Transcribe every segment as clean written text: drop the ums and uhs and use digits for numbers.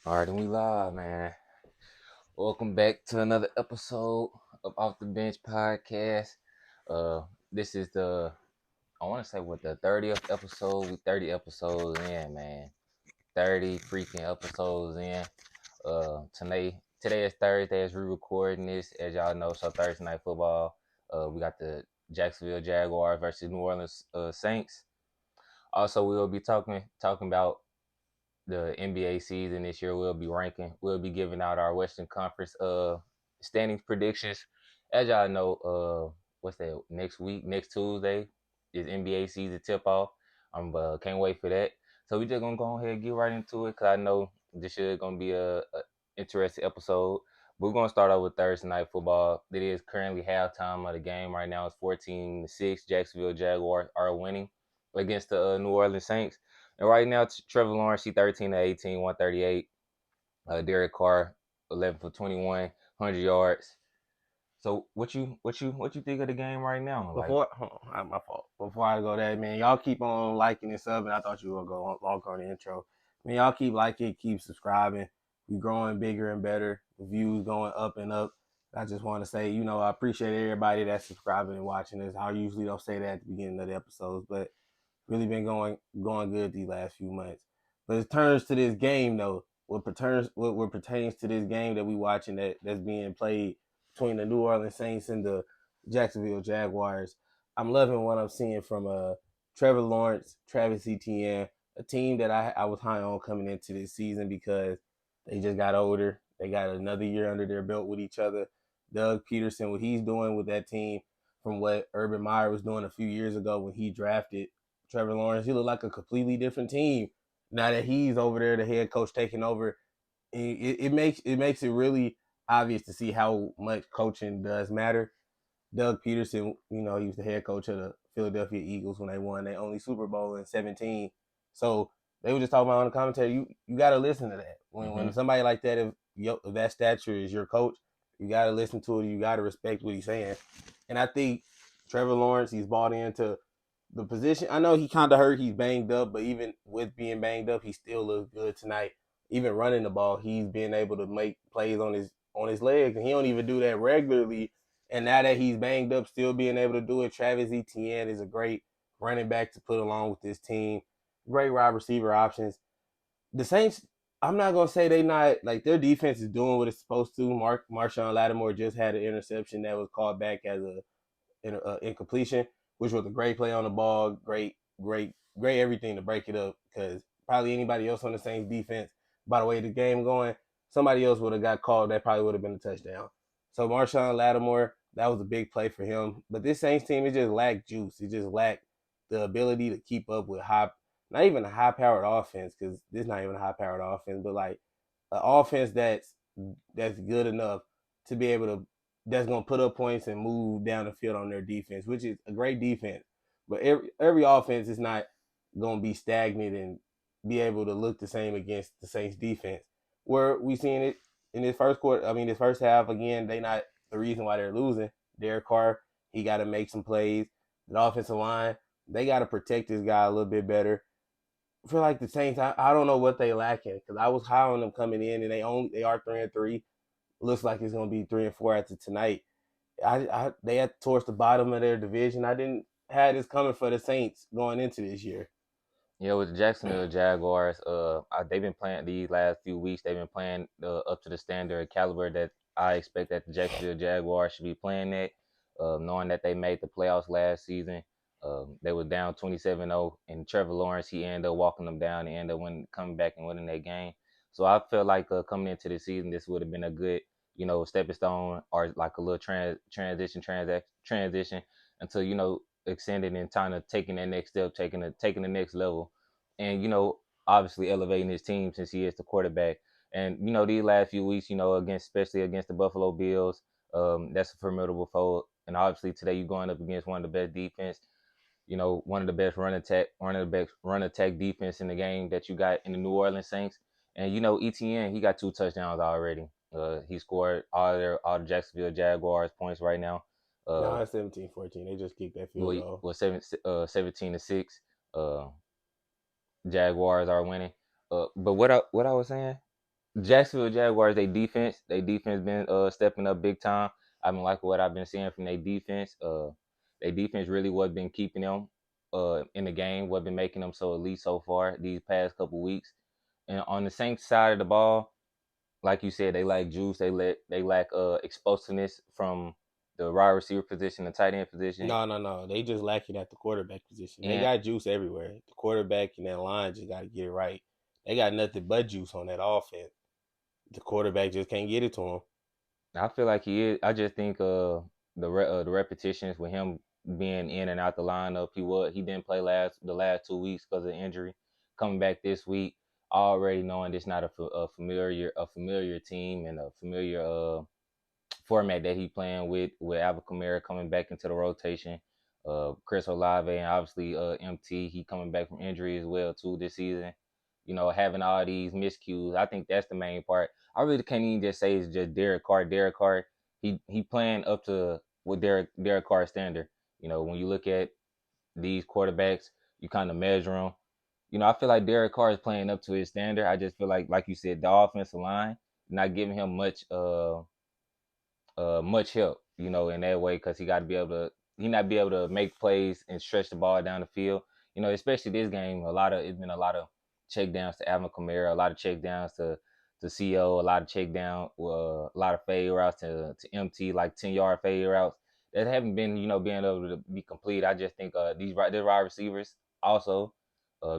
All right, and we live, man. Welcome back to another episode of Off the Bench podcast. This is I want to say what the 30th episode. We 30 episodes in, man. 30 freaking episodes in. Today is Thursday as we're recording this, as y'all know. So Thursday night football. We got the Jacksonville Jaguars versus New Orleans Saints. Also, we will be talking about the NBA season this year. We'll be ranking. We'll be giving out our Western Conference standings predictions. As y'all know, what's that? Next week, next Tuesday is NBA season tip off. I'm can't wait for that. So we just gonna go ahead and get right into it because I know this is gonna be a interesting episode. We're gonna start off with Thursday night football. It is currently halftime of the game right now. It's 14-6. Jacksonville Jaguars are winning against the New Orleans Saints. And right now, Trevor Lawrence, he 13 to 18, 138. Derek Carr, 11 for 21, 100 yards. So what you think of the game right now? Like, My fault. Before I go that, man, y'all keep on liking and subbing. I thought you were going to log on the intro. Man, y'all keep liking, keep subscribing. We growing bigger and better. The views going up and up. I just want to say, I appreciate everybody that's subscribing and watching this. I usually don't say that at the beginning of the episodes, but really been going good these last few months. But it turns to this game though. What pertains to this game that we watching that's being played between the New Orleans Saints and the Jacksonville Jaguars. I'm loving what I'm seeing from Trevor Lawrence, Travis Etienne, a team that I was high on coming into this season because they just got older. They got another year under their belt with each other. Doug Peterson, what he's doing with that team from what Urban Meyer was doing a few years ago when he drafted Trevor Lawrence, he looked like a completely different team. Now that he's over there, the head coach taking over, it makes it really obvious to see how much coaching does matter. Doug Peterson, he was the head coach of the Philadelphia Eagles when they won their only Super Bowl in 17. So they were just talking about on the commentary. You got to listen to that when somebody like that, if that stature is your coach, you got to listen to it. You got to respect what he's saying. And I think Trevor Lawrence, he's bought into the position. I know he kind of hurt. He's banged up, but even with being banged up, he still looks good tonight. Even running the ball, he's been able to make plays on his legs, and he don't even do that regularly. And now that he's banged up, still being able to do it, Travis Etienne is a great running back to put along with this team. Great wide receiver options. The Saints, I'm not gonna say they not like their defense is doing what it's supposed to. Marshawn Lattimore just had an interception that was called back as a incompletion, which was a great play on the ball, great everything to break it up. Because probably anybody else on the Saints defense, by the way the game going, somebody else would have got called. That probably would have been a touchdown. So Marshawn Lattimore, that was a big play for him. But this Saints team, it just lacked juice. It just lacked the ability to keep up with not even a high-powered offense, because this is not even a high-powered offense, but like an offense that's good enough to be able to that's gonna put up points and move down the field on their defense, which is a great defense. But every offense is not gonna be stagnant and be able to look the same against the Saints defense. Where we seen it in this first quarter, this first half again, they not the reason why they're losing. Derek Carr, he got to make some plays. The offensive line, they got to protect this guy a little bit better. I feel like the Saints, I don't know what they lacking because I was high on them coming in, and they are 3-3. Looks like it's gonna be 3-4 after tonight. They had towards the bottom of their division. I didn't have this coming for the Saints going into this year. yeah, with the Jacksonville Jaguars, they've been playing these last few weeks. They've been playing up to the standard caliber that I expect that the Jacksonville Jaguars should be playing at. Knowing that they made the playoffs last season, they were down 27-0, and Trevor Lawrence he ended up walking them down and ended up coming back and winning that game. So I feel like coming into the season, this would have been a good, stepping stone or like a little transition until extending and kind of taking that next step, taking the next level, and obviously elevating his team since he is the quarterback. And these last few weeks, especially against the Buffalo Bills, that's a formidable foe. And obviously today you're going up against one of the best defense, one of the best one of the best run attack defense in the game that you got in the New Orleans Saints. And ETN, he got 2 touchdowns already. He scored all the Jacksonville Jaguars points right now. No, Uh, it's 17-14. They just kicked that field well, goal. 17-6. Jaguars are winning. But what I was saying? Jacksonville Jaguars, they defense been stepping up big time. I've been liking what I've been seeing from their defense. Their defense really what been keeping them in the game, what been making them so elite so far these past couple weeks. And on the Saints side of the ball, like you said, they lack juice. They lack explosiveness from the wide receiver position, the tight end position, No, no, no. They just lacking at the quarterback position. They and got juice everywhere. The quarterback and that line just got to get it right. They got nothing but juice on that offense. The quarterback just can't get it to him. I feel like he is. I just think the repetitions with him being in and out the lineup. He didn't play the last 2 weeks because of injury. Coming back this week, already knowing it's not a familiar team and a familiar format that he playing with Alvin Kamara coming back into the rotation. Chris Olave and obviously MT, he coming back from injury as well too this season. Having all these miscues, I think that's the main part. I really can't even just say it's just Derek Carr. Derek Carr, he playing up to what Derek Carr standard. When you look at these quarterbacks, you kind of measure them. I feel like Derek Carr is playing up to his standard. I just feel like you said, the offensive line not giving him much help, in that way because he not be able to make plays and stretch the ball down the field. Especially this game, it's been a lot of check downs to Alvin Kamara, a lot of check downs to CO, a lot of check down, a lot of fade routes to MT, like 10-yard fade routes that haven't been, being able to be complete. I just think these wide receivers also,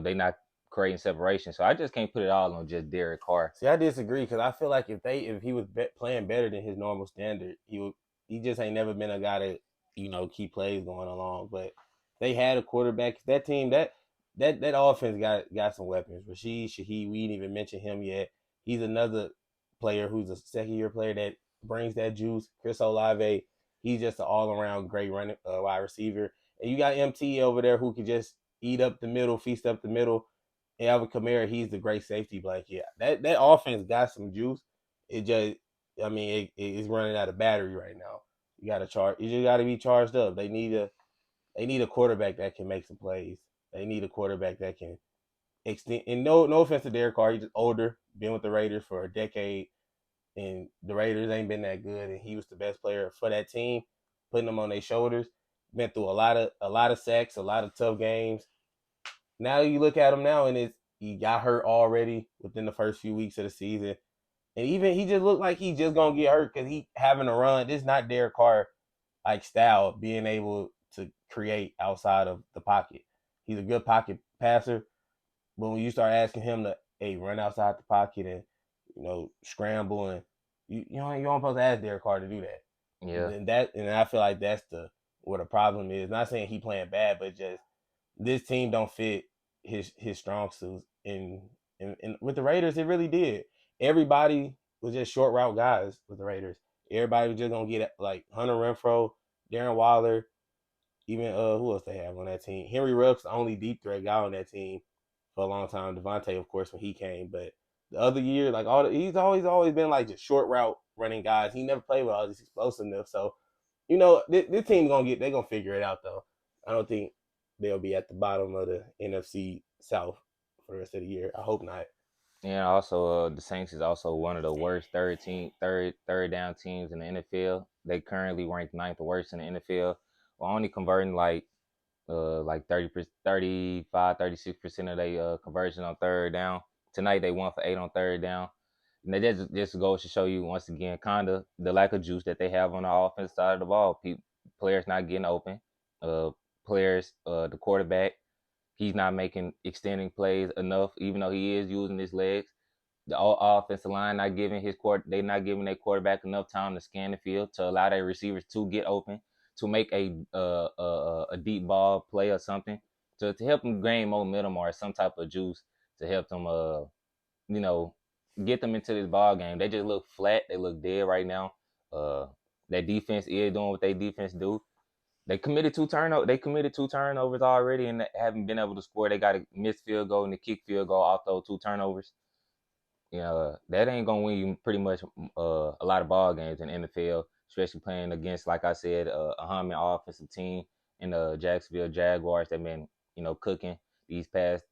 they not creating separation. So I just can't put it all on just Derek Carr. See, I disagree because I feel like if he was playing better than his normal standard, he just ain't never been a guy to keep plays going along. But they had a quarterback. That team that offense got some weapons. Rashid Shaheed, we didn't even mention him yet. He's another player who's a second year player that brings that juice. Chris Olave, he's just an all around great running wide receiver. And you got MT over there who can just eat up the middle, feast up the middle. Alvin Kamara, he's the great safety blanket. That offense got some juice. It just, I mean, it's running out of battery right now. You got to charge. You just got to be charged up. They need a quarterback that can make some plays. They need a quarterback that can extend. And no offense to Derek Carr, he's just older, been with the Raiders for a decade, and the Raiders ain't been that good. And he was the best player for that team, putting them on their shoulders. Been through a lot of sacks, a lot of tough games. Now you look at him now, and he got hurt already within the first few weeks of the season, and even he just looked like he just gonna get hurt because he having a run. This is not Derek Carr like style, being able to create outside of the pocket. He's a good pocket passer, but when you start asking him to run outside the pocket and scramble and you don't supposed to ask Derek Carr to do that. Yeah. And I feel like that's the what the problem is. Not saying he playing bad, but just this team don't fit his strong suits. And with the Raiders, it really did. Everybody was just short route guys with the Raiders. Everybody was just gonna get like Hunter Renfro, Darren Waller, even who else they have on that team? Henry Ruggs, the only deep threat guy on that team for a long time. Devontae, of course, when he came, but the other year, like he's always been like just short route running guys. He never played with all this explosiveness. So this team they're gonna figure it out though. I don't think they'll be at the bottom of the NFC South for the rest of the year. I hope not. And also, the Saints is also one of the worst third down teams in the NFL. They currently ranked ninth worst in the NFL. We're only converting like 35, 36% of their conversion on third down. Tonight they won for 8 on third down. And that just goes to show you once again kind of the lack of juice that they have on the offense side of the ball. Players not getting open. Uh, the quarterback, he's not making extending plays enough, even though he is using his legs. The offensive line not giving they not giving their quarterback enough time to scan the field to allow their receivers to get open, to make a deep ball play or something, to help them gain momentum or some type of juice to help them you know get them into this ball game. They just look flat. They look dead right now. Uh, that defense is doing what they defense do. They committed two turnovers already and haven't been able to score. They got a missed field goal and a kick field goal off those two turnovers. That ain't gonna win you pretty much a lot of ball games in the NFL, especially playing against, like I said, a humming offensive team in the Jacksonville Jaguars that been cooking these past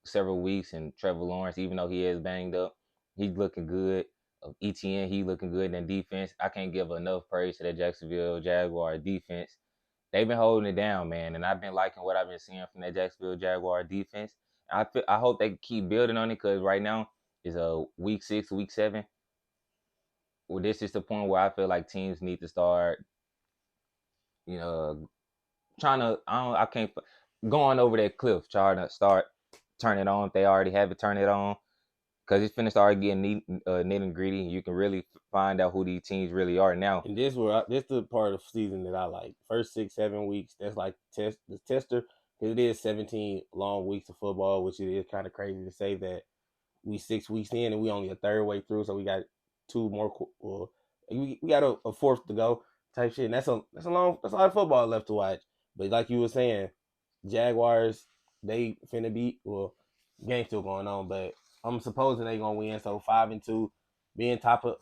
several weeks, and Trevor Lawrence, even though he is banged up, He's looking good. ETN, he looking good in defense. I can't give enough praise to that Jacksonville Jaguar defense. They've been holding it down, man, and I've been liking what I've been seeing from that Jacksonville Jaguar defense. I hope they keep building on it because right now is a week 6, week 7. Well, this is the point where I feel like teams need to start, you know, trying to. I can't going over that cliff, trying to start turn it on. If they already have it, turn it on because it's finna start getting nitty gritty. You can really find out who these teams really are now. And this the part of the season that I like. First 6-7 weeks, that's like the tester because it is 17 long weeks of football, which it is kind of crazy to say that we 6 weeks in and we only a third way through, so we got two more. Well, we got a fourth to go type shit. And that's a lot of football left to watch. But like you were saying, Jaguars they finna beat. Well, game still going on, but I'm supposing they gonna win. So 5-2, being top of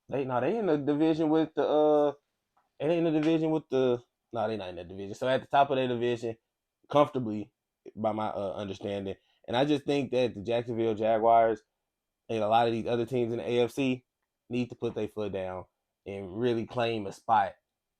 they in the division with the they in the division with the no they not in the division. So at the top of their division comfortably by my understanding. And I just think that the Jacksonville Jaguars and a lot of these other teams in the AFC need to put their foot down and really claim a spot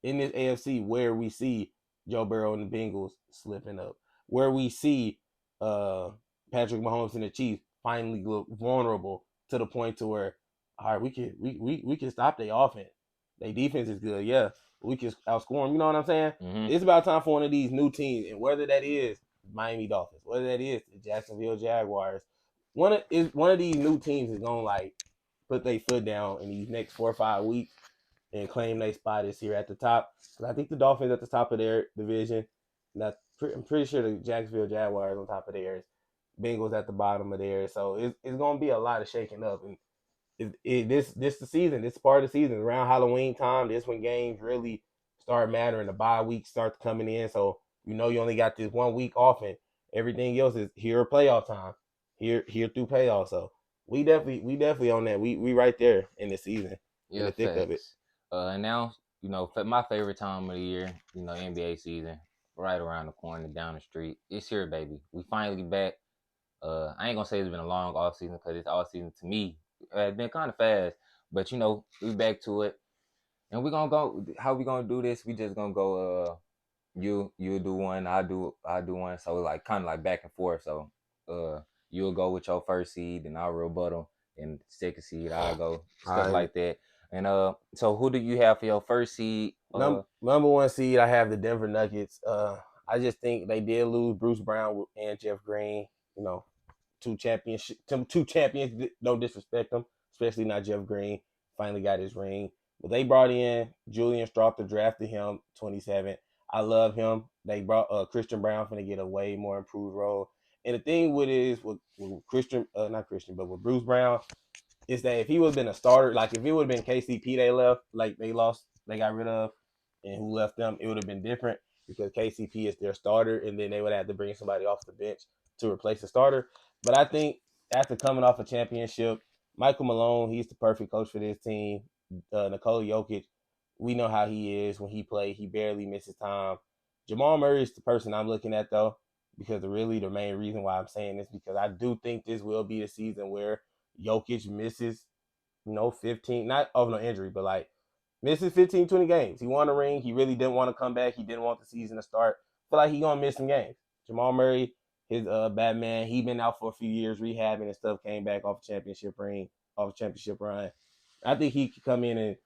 in this AFC where we see Joe Burrow and the Bengals slipping up, where we see uh, Patrick Mahomes and the Chiefs finally look vulnerable to the point to where, all right, we can stop their offense. Their defense is good, yeah. We can outscore them. You know what I'm saying? Mm-hmm. It's about time for one of these new teams, and whether that is Miami Dolphins, whether that is the Jacksonville Jaguars, one of these new teams is gonna like put their foot down in these next 4 or 5 weeks and claim their spot is here at the top. Because I think the Dolphins at the top of their division. I'm pretty sure the Jacksonville Jaguars on top of theirs. Bengals at the bottom of theirs. So it's gonna be a lot of shaking up. And this the season. This part of the season around Halloween time. This when games really start mattering. The bye weeks start coming in. So you only got this 1 week off, and everything else is here playoff time. Here through playoff. So we definitely on that. We right there in the season, in Yeah, the thick of it. facts. And now, my favorite time of the year, NBA season, right around the corner, down the street. It's here, baby. We finally back. I ain't gonna say it's been a long off season because it's off season to me. It's been kind of fast, but we back to it, and we gonna go. How we gonna do this? We just gonna go. You do one, I do one. So like kind of like back and forth. So you'll go with your first seed, and I'll rebuttal, and second seed I'll go, stuff All right. like that. And so who do you have for your first seed? Number one seed, I have the Denver Nuggets. I just think they did lose Bruce Brown and Jeff Green. You know, two champions. Don't disrespect them, especially not Jeff Green. Finally got his ring, but they brought in Julian Strother, drafted him 27. I love him. They brought Christian Brown finna get a way more improved role. And the thing with it is with Christian, not Christian, but with Bruce Brown, is that if he would have been a starter, like if it would have been KCP they left, like they got rid of, and who left them, it would have been different because KCP is their starter, and then they would have to bring somebody off the bench to replace the starter. But I think after coming off a championship, Michael Malone, he's the perfect coach for this team. Nikola Jokic, we know how he is when he plays. He barely misses time. Jamal Murray is the person I'm looking at, though, because the main reason why I'm saying this, because I do think this will be a season where Jokic misses, 15, not of no injury, but like misses 15, 20 games. He won a ring. He really didn't want to come back. He didn't want the season to start. Feel like he gonna miss some games. Jamal Murray, his Batman, he been out for a few years rehabbing and stuff. Came back off a championship run. I think he could come in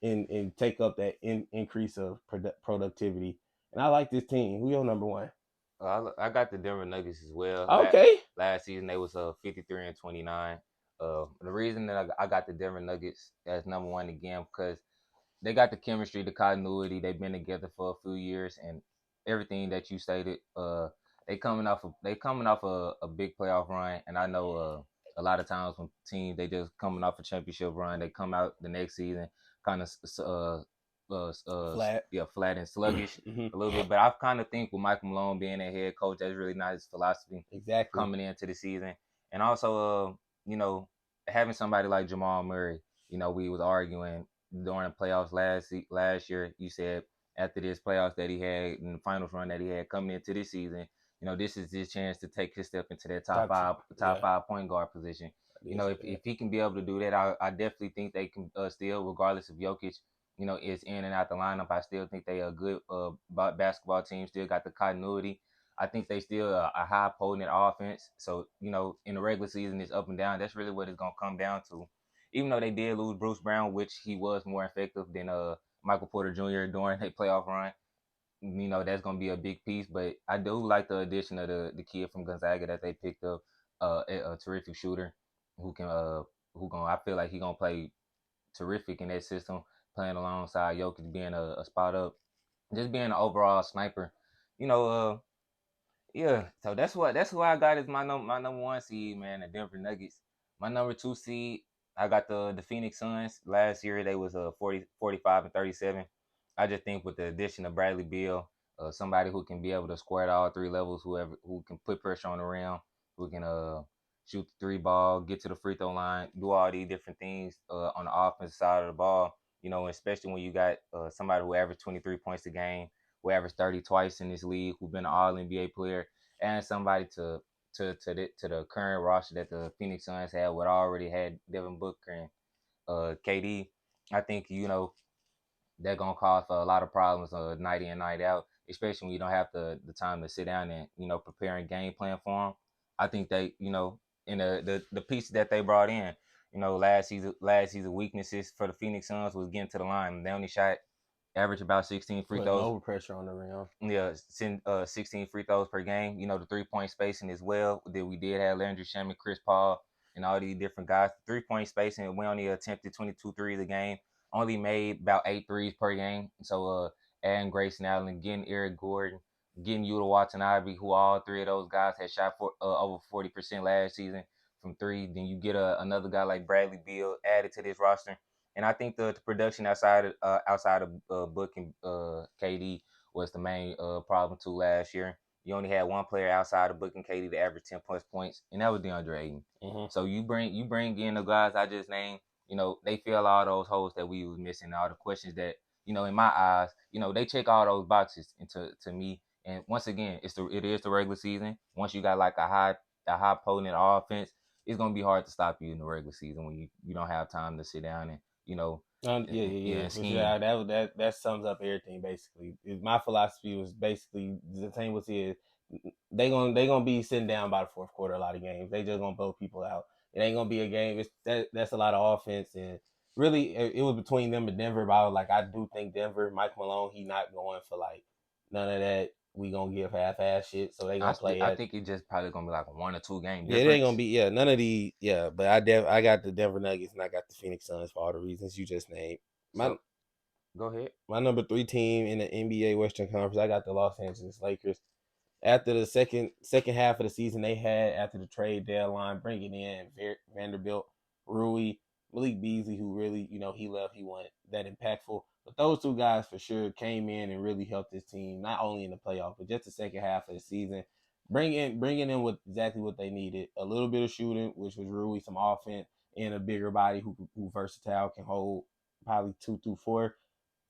and take up that increase of productivity. And I like this team. Who your number one? I got the Denver Nuggets as well. Okay. Last season they was 53-29. The reason that I got the Denver Nuggets as number one again because they got the chemistry, the continuity. They've been together for a few years, and everything that you stated. They coming off a big playoff run, and I know a lot of times when teams they just coming off a championship run, they come out the next season kind of Flat. flat and sluggish a little bit. But I kind of think with Michael Malone being a head coach, that's really not his philosophy Exactly. coming into the season, and also having somebody like Jamal Murray. We was arguing during the playoffs last year. You said after this playoffs that he had and the finals run that he had coming into this season, this is his chance to take his step into that top five point guard position. You know, if he can be able to do that, I definitely think they can still, regardless of Jokic, you know, is in and out the lineup. I still think they are a good basketball team. Still got the continuity. I think they still a high potent offense. So you know, in the regular season, it's up and down. That's really what it's gonna come down to. Even though they did lose Bruce Brown, which he was more effective than Michael Porter Jr. during their playoff run, you know that's gonna be a big piece. But I do like the addition of the kid from Gonzaga that they picked up, a terrific shooter who can who gonna I feel like he gonna play terrific in that system, playing alongside Jokic, being a spot up, just being an overall sniper. You know, yeah, so that's who I got as my number one seed, man, the Denver Nuggets. My number two seed, I got the Phoenix Suns. Last year they was 45 and 37. I just think with the addition of Bradley Beal, somebody who can be able to square at all three levels, who can put pressure on the rim, who can shoot the three ball, get to the free throw line, do all these different things on the offensive side of the ball. You know, especially when you got somebody who averaged 23 points a game, who averaged 30 twice in this league, who's been an All NBA player, and somebody to the current roster that the Phoenix Suns had, what already had Devin Booker and KD. I think you know they're gonna cause for a lot of problems night in night out, especially when you don't have the time to sit down and you know prepare a game plan for them. I think they you know in the pieces that they brought in. You know, last season weaknesses for the Phoenix Suns was getting to the line. They only shot average about 16 free putting throws. over pressure on the rim. Yeah, 16 free throws per game. You know, the 3 point spacing as well. That we did have Landry Shamet, Chris Paul, and all these different guys. 3 point spacing, we only attempted 22 threes a game. Only made about 8 threes per game. So adding Grayson Allen, getting Eric Gordon, getting Yuta Watson Ivy, who all three of those guys had shot over 40% last season from three. Then you get another guy like Bradley Beal added to this roster. And I think the production outside of Book and KD was the main problem too last year. You only had one player outside of booking Katie to average 10 plus points, and that was DeAndre Ayton. Mm-hmm. So you bring in the guys I just named. You know they fill all those holes that we was missing, all the questions that you know in my eyes, you know they check all those boxes into to me. And once again, it is the regular season. Once you got like a high potent offense, it's gonna be hard to stop you in the regular season when you don't have time to sit down and you know yeah and For sure. scheme. That sums up everything basically. My philosophy was basically the same was his. They gonna be sitting down by the fourth quarter a lot of games. They just gonna blow people out. It ain't gonna be a game. That's a lot of offense and really it was between them and Denver. But I do think Denver, Mike Malone, he not going for like none of that. We gonna give half-ass shit, so they gonna play I at. think it just probably gonna be like a 1 or 2 game Yeah, it ain't gonna difference. be none of the but I got the Denver Nuggets and I got the Phoenix Suns for all the reasons you just named. My So go ahead. my number three team in the NBA Western Conference, I got the Los Angeles Lakers. After the second half of the season they had after the trade deadline, bringing in Vanderbilt, Rui, Malik Beasley, who really he left, he wasn't that impactful. But those two guys for sure came in and really helped this team not only in the playoff but just the second half of the season. Bringing in with exactly what they needed: a little bit of shooting, which was Rui, some offense, and a bigger body who versatile, can hold probably 2 through 4,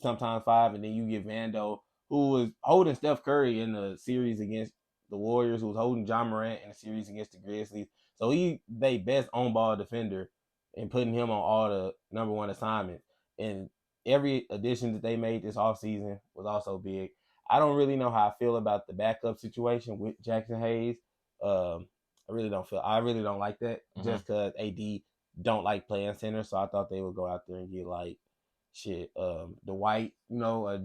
sometimes 5, and then you get Vando, who was holding Steph Curry in the series against the Warriors, who was holding John Morant in the series against the Grizzlies. So he they best on ball defender and putting him on all the number one assignments. And every addition that they made this offseason was also big. I don't really know how I feel about the backup situation with Jackson Hayes. Um, I really don't like that, just because AD don't like playing center. So I thought they would go out there and get like shit, the white, a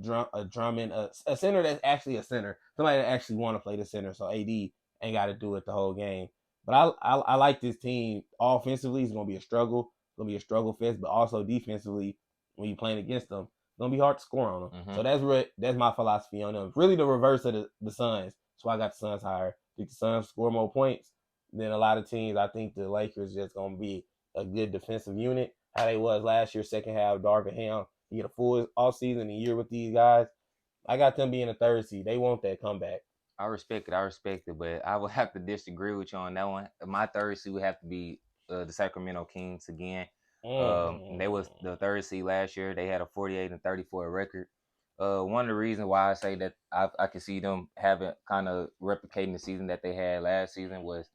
Drummond, a center that's actually a center, somebody that actually want to play the center. So AD ain't got to do it the whole game. But I like this team. Offensively, it's gonna be a struggle. It's gonna be a struggle fest, but also defensively, when you playing against them, it's gonna be hard to score on them. Mm-hmm. So that's my philosophy on them. Really, the reverse of the Suns. That's why I got the Suns higher. I think the Suns score more points than a lot of teams. I think the Lakers just gonna be a good defensive unit, how they was last year, second half, Darvin Ham. You get a full off season, a year with these guys. I got them being a third seed. They want that comeback. I respect it, but I would have to disagree with you on that one. My third seed would have to be the Sacramento Kings again. They was the third seed last year. They had a 48-34 record. One of the reasons why I say that I could see them having kind of replicating the season that they had last season was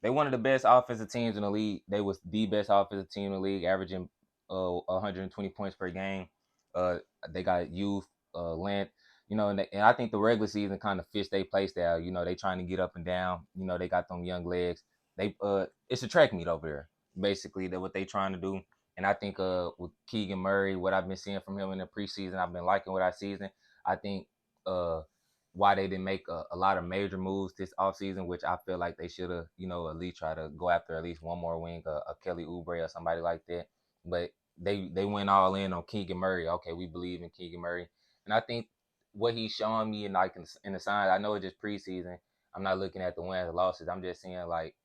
They one of the best offensive teams in the league. They was the best offensive team in the league, averaging 120 points per game. Uh, they got youth, length, and I think the regular season kind of fits their play style. They trying to get up and down. They got them young legs. It's a track meet over there, basically. That what they trying to do. And I think with Keegan Murray, what I've been seeing from him in the preseason, I've been liking what I season. I think uh why they didn't make a lot of major moves this offseason, which I feel like they should have, at least try to go after at least one more wing, a Kelly Oubre or somebody like that. But they went all in on Keegan Murray. Okay, we believe in Keegan Murray, and I think what he's showing me, and like in the signs, I know it's just preseason. I'm not looking at the wins and losses. I'm just seeing like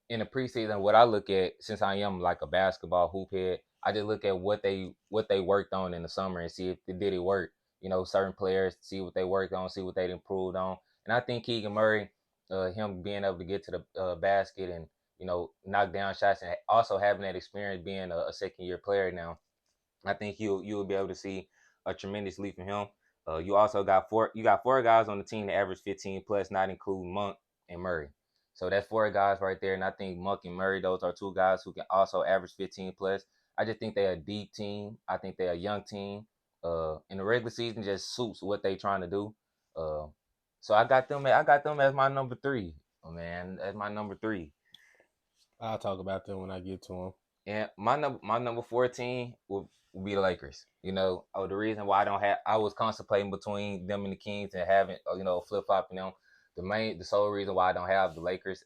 in the preseason, what I look at, since I am like a basketball hoop head, I just look at what they worked on in the summer and see if it did it work. Certain players, see what they worked on, see what they improved on, and I think Keegan Murray, him being able to get to the basket and knock down shots, and also having that experience being a second year player now, I think you'll be able to see a tremendous leap from him. You also got four guys on the team that average 15 plus, not including Monk and Murray. So that's four guys right there, and I think Monk and Murray, those are two guys who can also average 15 plus. I just think they're a deep team. I think they're a young team. In the regular season, just suits what they trying to do. Uh, so I got them. I got them as my number three. Oh, man, as my number three. I'll talk about them when I get to them. And my number 14 will be the Lakers. The reason why I was contemplating between them and the Kings and having flip flopping them. The sole reason why I don't have the Lakers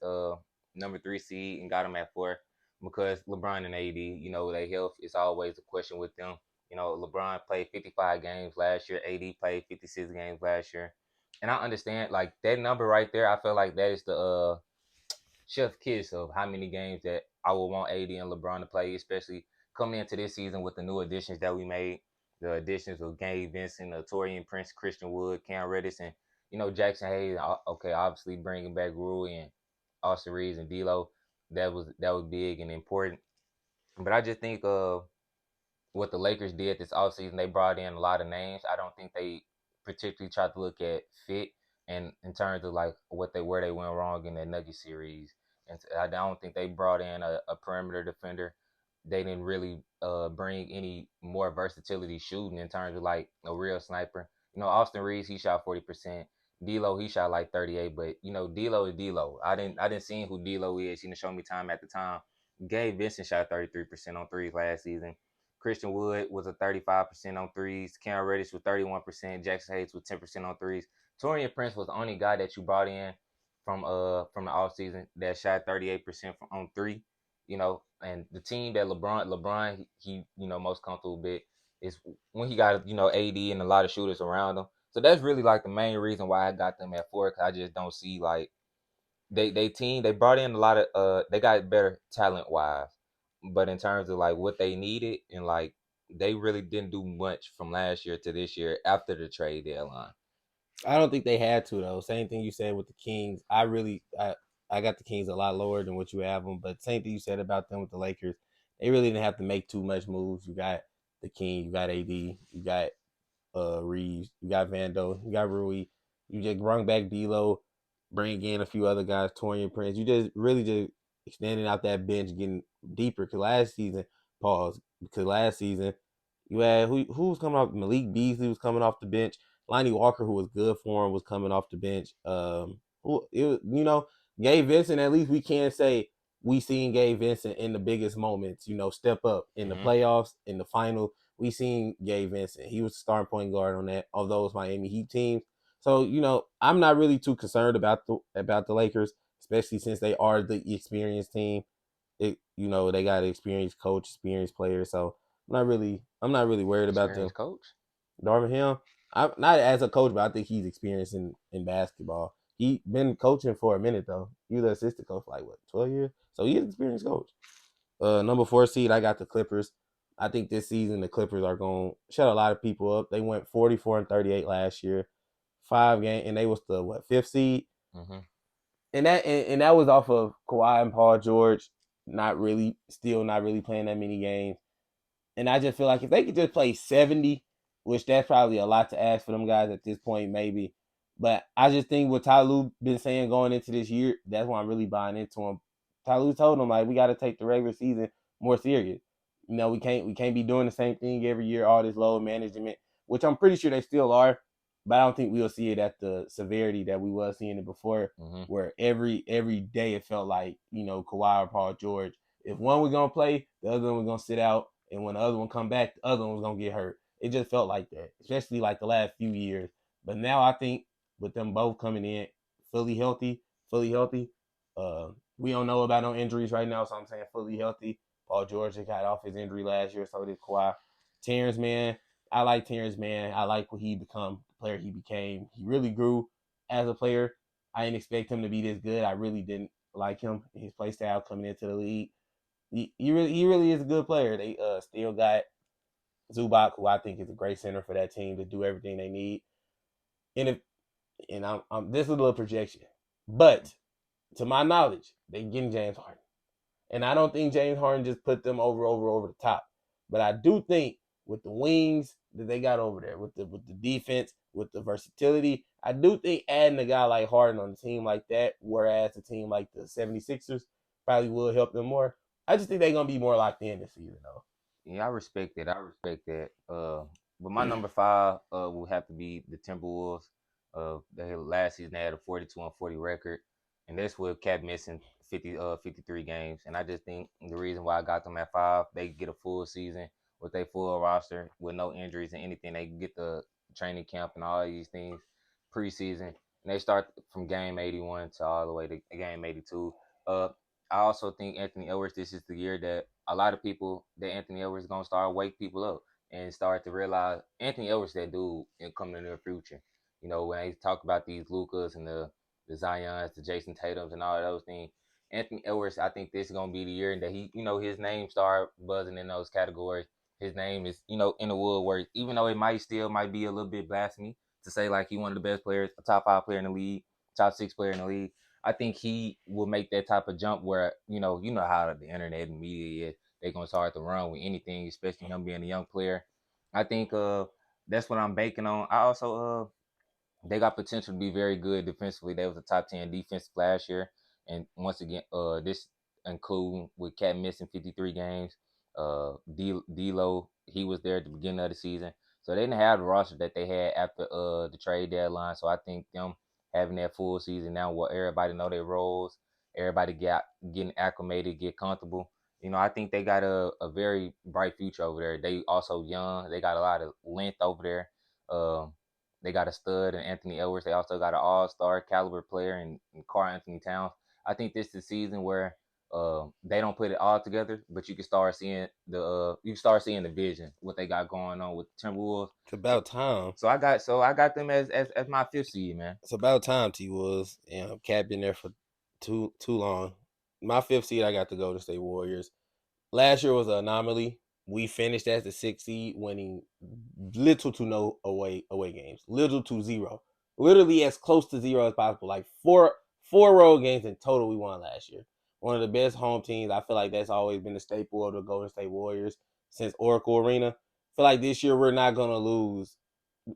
number 3 seed and got them at 4 because LeBron and AD, their health is always a question with them. LeBron played 55 games last year, AD played 56 games last year, and I understand like that number right there. I feel like that is the chef kiss of how many games that I would want AD and LeBron to play, especially coming into this season with the new additions that we made. The additions of Gabe Vincent, Torian Prince, Christian Wood, Cam Reddish, and Jackson Hayes. Okay, obviously bringing back Rui and Austin Reeves and D'Lo. That was big and important. But I just think what the Lakers did this offseason, they brought in a lot of names. I don't think they particularly tried to look at fit and in terms of like where they went wrong in the Nugget series. And I don't think they brought in a perimeter defender. They didn't really bring any more versatility shooting in terms of like a real sniper. Austin Reeves, he shot 40%. D'Lo, he shot like 38, but D'Lo is D'Lo. I didn't see who D'Lo is. Show me time at the time. Gabe Vincent shot 33% on threes last season. Christian Wood was a 35% on threes. Cam Reddish was 31%. Jackson Hayes was 10% on threes. Torian Prince was the only guy that you brought in from the offseason that shot 38% on three. And the team that LeBron he most comfortable with is when he got AD and a lot of shooters around him. So that's really like the main reason why I got them at 4. Cause I just don't see like they brought in a lot of they got better talent wise, but in terms of like what they needed and like they really didn't do much from last year to this year after the trade deadline. I don't think they had to though. Same thing you said with the Kings. I got the Kings a lot lower than what you have them, but same thing you said about them with the Lakers. They really didn't have to make too much moves. You got the King, you got AD, you got Reeves, you got Vando, you got Rui. You just bring back D'Lo, bring in a few other guys, Torian Prince. You just really just extending out that bench, getting deeper. Cause last season, pause. Because last season you had who was coming off? Malik Beasley was coming off the bench. Lonnie Walker, who was good for him, was coming off the bench. Who it was, Gabe Vincent. At least we can say we seen Gabe Vincent in the biggest moments. Step up in the Mm-hmm. playoffs, in the final. We seen Gabe Vincent. He was the starting point guard on that of those Miami Heat teams. So I'm not really too concerned about the Lakers, especially since they are the experienced team. They got an experienced coach, experienced players. So I'm not really worried about them. Experienced coach. Darvin Ham, I'm not as a coach, but I think he's experienced in basketball. He been coaching for a minute though. He was an assistant coach for like what 12 years, so he's an experienced coach. Number 4 seed, I got the Clippers. I think this season the Clippers are going to shut a lot of people up. They went 44-38 last year, 5 game, and they was the fifth seed, Mm-hmm. and that was off of Kawhi and Paul George, still not really playing that many games. And I just feel like if they could just play 70, which that's probably a lot to ask for them guys at this point, maybe. But I just think what Ty Lue been saying going into this year, that's why I'm really buying into him. Ty Lue told them like we got to take the regular season more serious. We can't be doing the same thing every year. All this load management, which I'm pretty sure they still are, but I don't think we'll see it at the severity that we was seeing it before, Mm-hmm. where every day it felt like Kawhi or Paul George. If one was gonna play, the other one was gonna sit out, and when the other one come back, the other one was gonna get hurt. It just felt like that, especially like the last few years. But now I think with them both coming in fully healthy, we don't know about no injuries right now, so I'm saying fully healthy. Paul George got off his injury last year, so did Kawhi. Terrence, man, I like Terrence, man. I like what he become, the player he became. He really grew as a player. I didn't expect him to be this good. I really didn't like him, his play style coming into the league. He really is a good player. They still got Zubac, who I think is a great center for that team to do everything they need. And if and this is a little projection, but to my knowledge, they getting James Harden. And I don't think James Harden just put them over the top. But I do think with the wings that they got over there, with the defense, with the versatility, I do think adding a guy like Harden on a team like that, whereas a team like the 76ers probably will help them more. I just think they're gonna be more locked in this season though. Yeah, I respect that. I respect that. But my number five will have to be the Timberwolves. They last season they had a 42-40 record, and that's with Cap missing 53 games. And I just think the reason why I got them at five, they get a full season with a full roster with no injuries and anything. They can get the training camp and all these things preseason, and they start from game 81 to all the way to game 82. Uh, I also think Anthony Edwards, this is the year that a lot of people that Anthony Edwards is gonna start wake people up and start to realize Anthony Edwards that dude in coming in the near future. You know, when they talk about these Lucas and the Zions, the Jason Tatums and all of those things, Anthony Edwards, I think this is gonna be the year that he, his name start buzzing in those categories. His name is, in the woodwork, even though it might be a little bit blasphemy to say like he one of the best players, a top five player in the league, top six player in the league. I think he will make that type of jump where how the internet and media is. They're gonna start to run with anything, especially him being a young player. I think that's what I'm banking on. I also they got potential to be very good defensively. They was a top 10 defense last year, and once again, this including with Cat missing 53 games. D'Lo, he was there at the beginning of the season, so they didn't have the roster that they had after the trade deadline. So I think them having that full season now, where everybody know their roles, everybody getting acclimated, get comfortable. I think they got a very bright future over there. They also young. They got a lot of length over there. They got a stud in Anthony Edwards. They also got an all-star caliber player in Karl Anthony Towns. I think this is the season where they don't put it all together, but you can start seeing the vision what they got going on with the Timberwolves. It's about time. So I got them as my fifth seed, man. It's about time T was. Cat been there for too long. My fifth seed, I got to go to State Warriors. Last year was an anomaly. We finished as the sixth seed, winning little to no away games, little to zero, literally as close to zero as possible. Like four road games in total we won last year. One of the best home teams. I feel like that's always been the staple of the Golden State Warriors since Oracle Arena. I feel like this year we're not gonna lose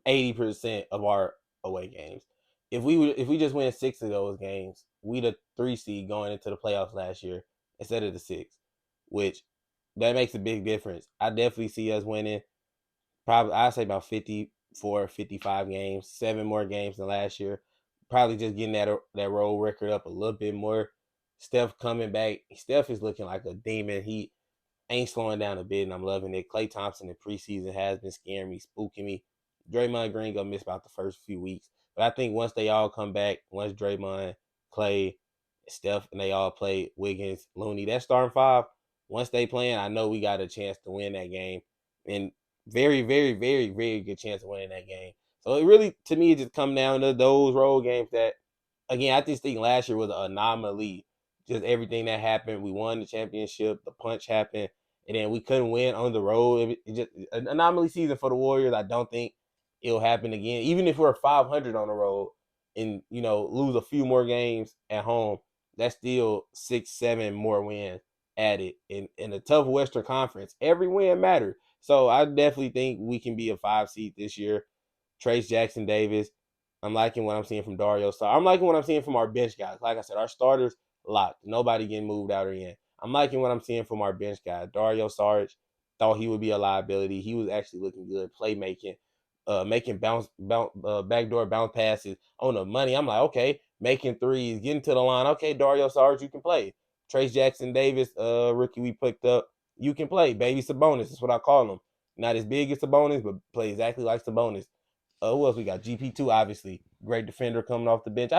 80% of our away games. If we just win 6 of those games, we the 3 seed going into the playoffs last year instead of the 6, which that makes a big difference. I definitely see us winning probably I'd say about 54, 55 games, 7 more games than last year. Probably just getting that road record up a little bit more. Steph coming back. Steph is looking like a demon. He ain't slowing down a bit, and I'm loving it. Klay Thompson in preseason has been scaring me, spooking me. Draymond Green gonna miss about the first few weeks, but I think once they all come back, once Draymond, Klay, Steph, and they all play Wiggins, Looney, that starting five. Once they playing, I know we got a chance to win that game, and very, very, very, very good chance of winning that game. So it really, to me, it just come down to those road games that, again, I just think last year was an anomaly. Just everything that happened, we won the championship. The punch happened, and then we couldn't win on the road. It just an anomaly season for the Warriors. I don't think it'll happen again. Even if we're 500 on the road and lose a few more games at home, that's still 6, 7 more wins added in a tough Western Conference. Every win matters. So I definitely think we can be a 5 seed this year. Trace Jackson Davis. I'm liking what I'm seeing from Dario. So I'm liking what I'm seeing from our bench guys. Like I said, our starters locked. Nobody getting moved out or in. I'm liking what I'm seeing from our bench guys. Dario Saric, thought he would be a liability. He was actually looking good, playmaking, making backdoor bounce passes on the money. I'm like, okay, making threes, getting to the line. Okay, Dario Saric, you can play. Trace Jackson Davis, rookie we picked up, you can play. Baby Sabonis, that's what I call him. Not as big as Sabonis, but play exactly like Sabonis. Who else we got? GP2, obviously, great defender coming off the bench.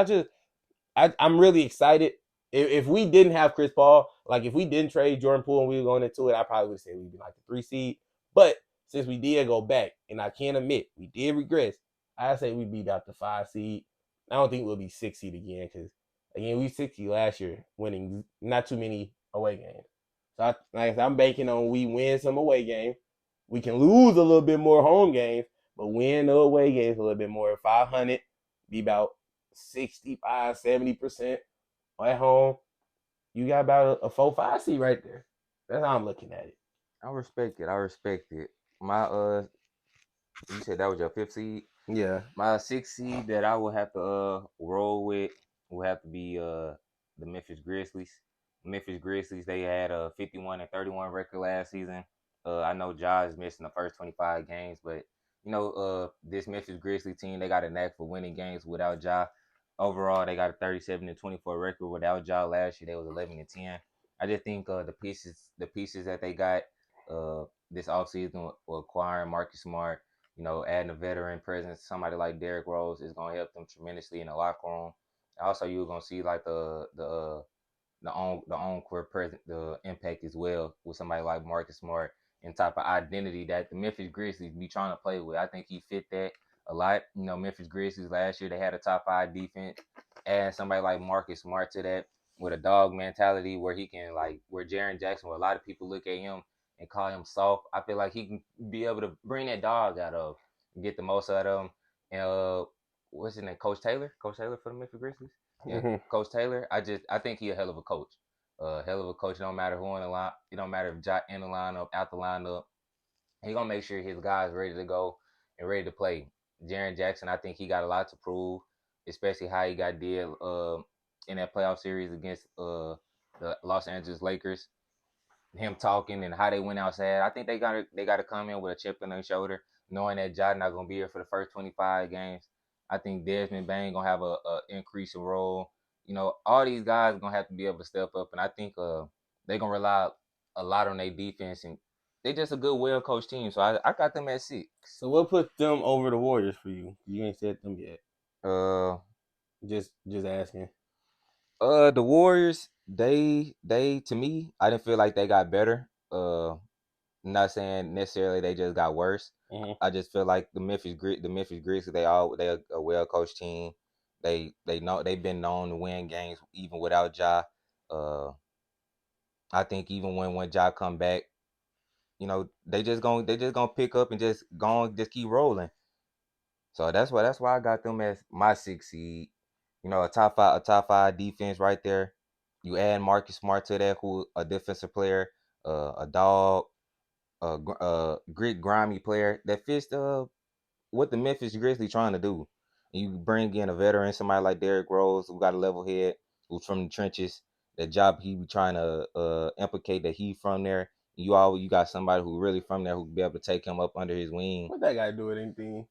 I'm really excited. If we didn't have Chris Paul, like if we didn't trade Jordan Poole and we were going into it, I probably would say we'd be like the 3 seed. But since we did go back, and I can't admit we did regress, I say we beat out the 5 seed. I don't think we'll be 6 seed again because again we 60 last year, winning not too many away games. So I'm banking on we win some away games. We can lose a little bit more home games, but win the away games a little bit more. 500, be about 65, 70% at home. You got about a 4-5 seed right there. That's how I'm looking at it. I respect it. I respect it. My you said that was your fifth seed. Yeah. My sixth seed that I would have to roll with would have to be the Memphis Grizzlies. Memphis Grizzlies, they had a 51-31 record last season. I know Ja is missing the first 25 games, but this Memphis Grizzlies team, they got a knack for winning games without Ja. Overall, they got a 37-24 record without Ja. Last year, they was 11-10. I just think the pieces that they got this offseason were acquiring Marcus Smart, adding a veteran presence, somebody like Derrick Rose is gonna help them tremendously in the locker room. Also, you're gonna see like the on court present the impact as well with somebody like Marcus Smart and type of identity that the Memphis Grizzlies be trying to play with. I think he fit that a lot. Memphis Grizzlies last year they had a top 5 defense, and somebody like Marcus Smart to that with a dog mentality where he can where Jaren Jackson, where a lot of people look at him and call him soft. I feel like he can be able to bring that dog out of get the most out of him. And what's his name? Coach Taylor? Coach Taylor for the Memphis Grizzlies? Yeah, Mm-hmm. Coach Taylor. I think he a hell of a coach. Hell of a coach. It don't matter who in the line. It don't matter if Ja in the lineup, out the lineup. He gonna make sure his guys ready to go and ready to play. Jaren Jackson, I think he got a lot to prove, especially how he got did in that playoff series against the Los Angeles Lakers. Him talking and how they went outside. I think they gotta come in with a chip on their shoulder, knowing that Ja not gonna be here for the first 25 games. I think Desmond Bain gonna have a increasing role. All these guys gonna have to be able to step up, and I think they gonna rely a lot on their defense, and they just a good, well coached team. So I got them at 6. So what put them over the Warriors for you? You ain't said them yet. Uh, Just asking. the Warriors, they to me, I didn't feel like they got better. Not saying necessarily they just got worse. Mm-hmm. I just feel like the Memphis Grizzlies, they a well coached team. They know they've been known to win games even without Ja. Uh, I think even when Ja come back, they just gonna pick up and just keep rolling. So that's why I got them as my 6 seed. A top five defense right there. You add Marcus Smart to that, who a defensive player, a dog, grit grimy player that fits what the Memphis Grizzlies trying to do. And you bring in a veteran, somebody like Derrick Rose, who got a level head, who's from the trenches. That job he be trying to implicate that he from there. You got somebody who really from there who can be able to take him up under his wing. What that guy do with anything?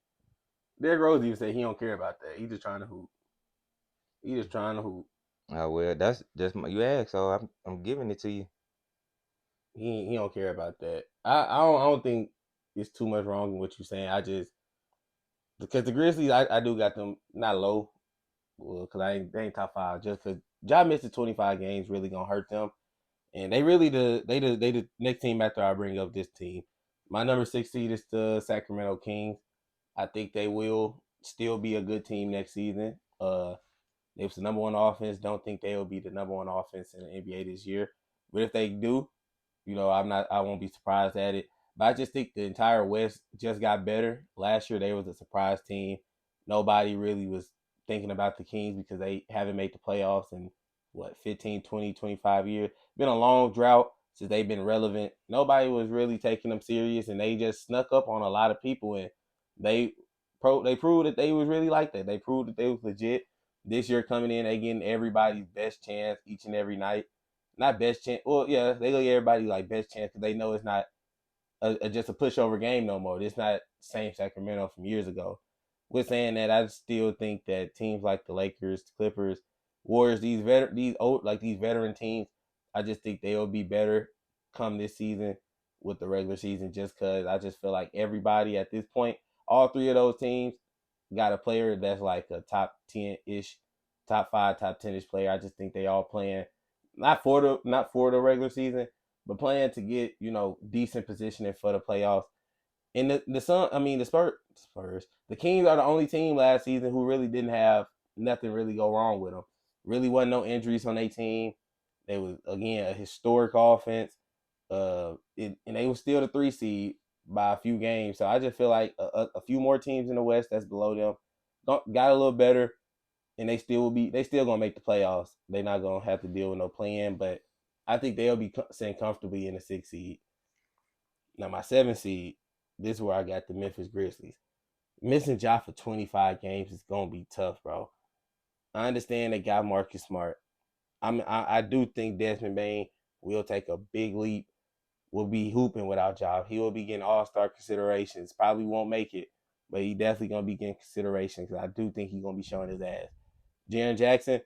Derrick Rose even said he don't care about that. He just trying to hoop. He just trying to hoop. Well, that's just you asked, so I'm giving it to you. He don't care about that. I don't think it's too much wrong in what you're saying. I just because the Grizzlies I do got them not low, well, because they ain't top 5. Just because Ja missed the 25 games really gonna hurt them, and they really the next team after I bring up this team. My number 6 seed is the Sacramento Kings. I think they will still be a good team next season. They was the number 1 offense. Don't think they will be the number 1 offense in the NBA this year. But if they do, I won't be surprised at it. But I just think the entire West just got better. Last year they was a surprise team. Nobody really was thinking about the Kings because they haven't made the playoffs in 15, 20, 25 years. Been a long drought since they've been relevant. Nobody was really taking them serious, and they just snuck up on a lot of people, and they proved that they was really like that. They proved that they was legit. This year coming in, they getting everybody's best chance each and every night. Not best chance. Well, yeah, they gonna get everybody like best chance because they know it's not just a pushover game no more. It's not same Sacramento from years ago. With saying that, I still think that teams like the Lakers, the Clippers, Warriors, these veteran teams, I just think they'll be better come this season with the regular season. Just because I just feel like everybody at this point, all three of those teams got a player that's like a top 10-ish, top 5, top 10-ish player. I just think they all playing not for the regular season, but playing to get decent positioning for the playoffs. And the Sun, I mean the Spurs, the Kings are the only team last season who really didn't have nothing really go wrong with them. Really wasn't no injuries on their team. They was again a historic offense. And they were still the 3 seed by a few games. So I just feel like a few more teams in the West that's below them got a little better, and they still gonna make the playoffs. They're not gonna have to deal with no plan, but I think they'll be sitting comfortably in the 6 seed. Now my 7 seed, this is where I got the Memphis Grizzlies. Missing Ja for 25 games is gonna be tough, bro. I understand they got Marcus Smart. I do think Desmond Bain will take a big leap. Will be hooping without Ja. He will be getting All-Star considerations. Probably won't make it, but he definitely gonna be getting consideration because I do think he's gonna be showing his ass. Jaren Jackson,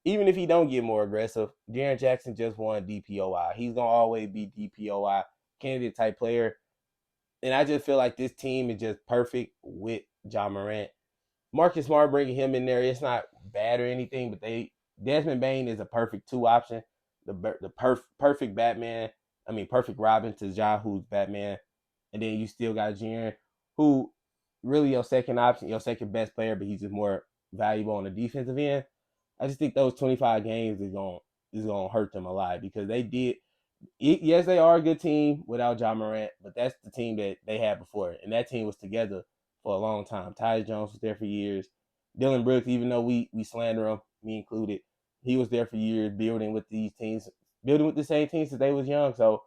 even if he don't get more aggressive, Jaren Jackson just won DPOI. He's gonna always be DPOI candidate type player. And I just feel like this team is just perfect with Ja Morant. Marcus Smart bringing him in there, it's not bad or anything, but Desmond Bain is a perfect 2 option. Perfect Batman. I mean, perfect Robin to Ja, who's Batman, and then you still got Jaren, who really your second option, your second best player, but he's just more valuable on the defensive end. I just think those 25 games is gonna hurt them a lot because they did. Yes, they are a good team without Ja Morant, but that's the team that they had before, and that team was together for a long time. Tyus Jones was there for years. Dylan Brooks, even though we slander him, me included, he was there for years, building with these teams, building with the same teams since they was young. So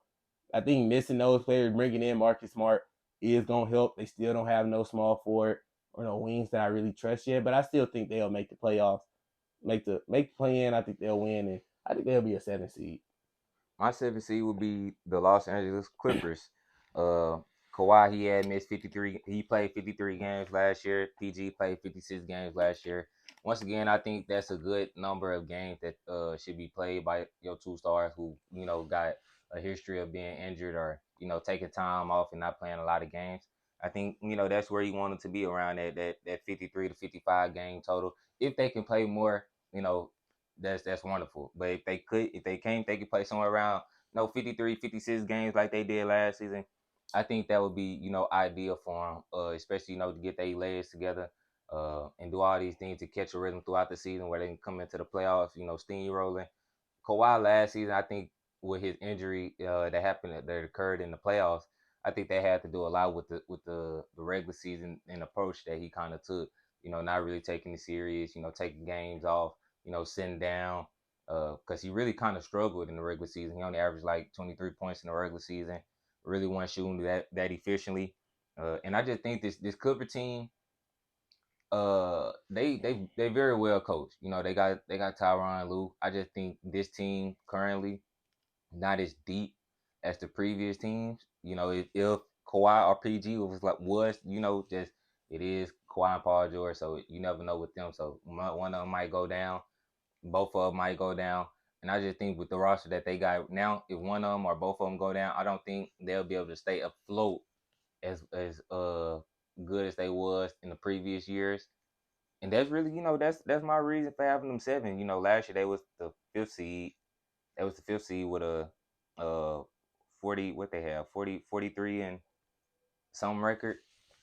I think missing those players, bringing in Marcus Smart is gonna help. They still don't have no small forward or no wings that I really trust yet, but I still think they'll make the playoffs, make the play in. I think they'll win, and I think they'll be a 7 seed. My 7 seed would be the Los Angeles Clippers. Uh, Kawhi, he had missed 53. He played 53 games last year. PG played 56 games last year. Once again, I think that's a good number of games that should be played by your two stars who got a history of being injured or taking time off and not playing a lot of games. I think that's where you want them to be around that 53 to 55 game total. If they can play more, that's wonderful. But if they can't, they could play somewhere around 53, 56 games like they did last season. I think that would be ideal for them, especially to get their legs together, and do all these things to catch a rhythm throughout the season where they can come into the playoffs, steamrolling. Kawhi last season, I think with his injury that occurred in the playoffs, I think they had to do a lot with the regular season and approach that he kind of took. Not really taking it serious. Taking games off. Sitting down. Because he really kind of struggled in the regular season. He only averaged like 23 points in the regular season. Really wasn't shooting that efficiently. And I just think this Clipper team, they very well coached. They got Tyronn Lue. I just think this team currently not as deep as the previous teams. If Kawhi or PG was just it is Kawhi and Paul George, so you never know with them. So one of them might go down, both of them might go down, and I just think with the roster that they got now, if one of them or both of them go down, I don't think they'll be able to stay afloat as good as they was in the previous years. And that's really that's my reason for having them seven. Last year they was the fifth seed. That was the fifth seed with a 40 what they have 43 and some record.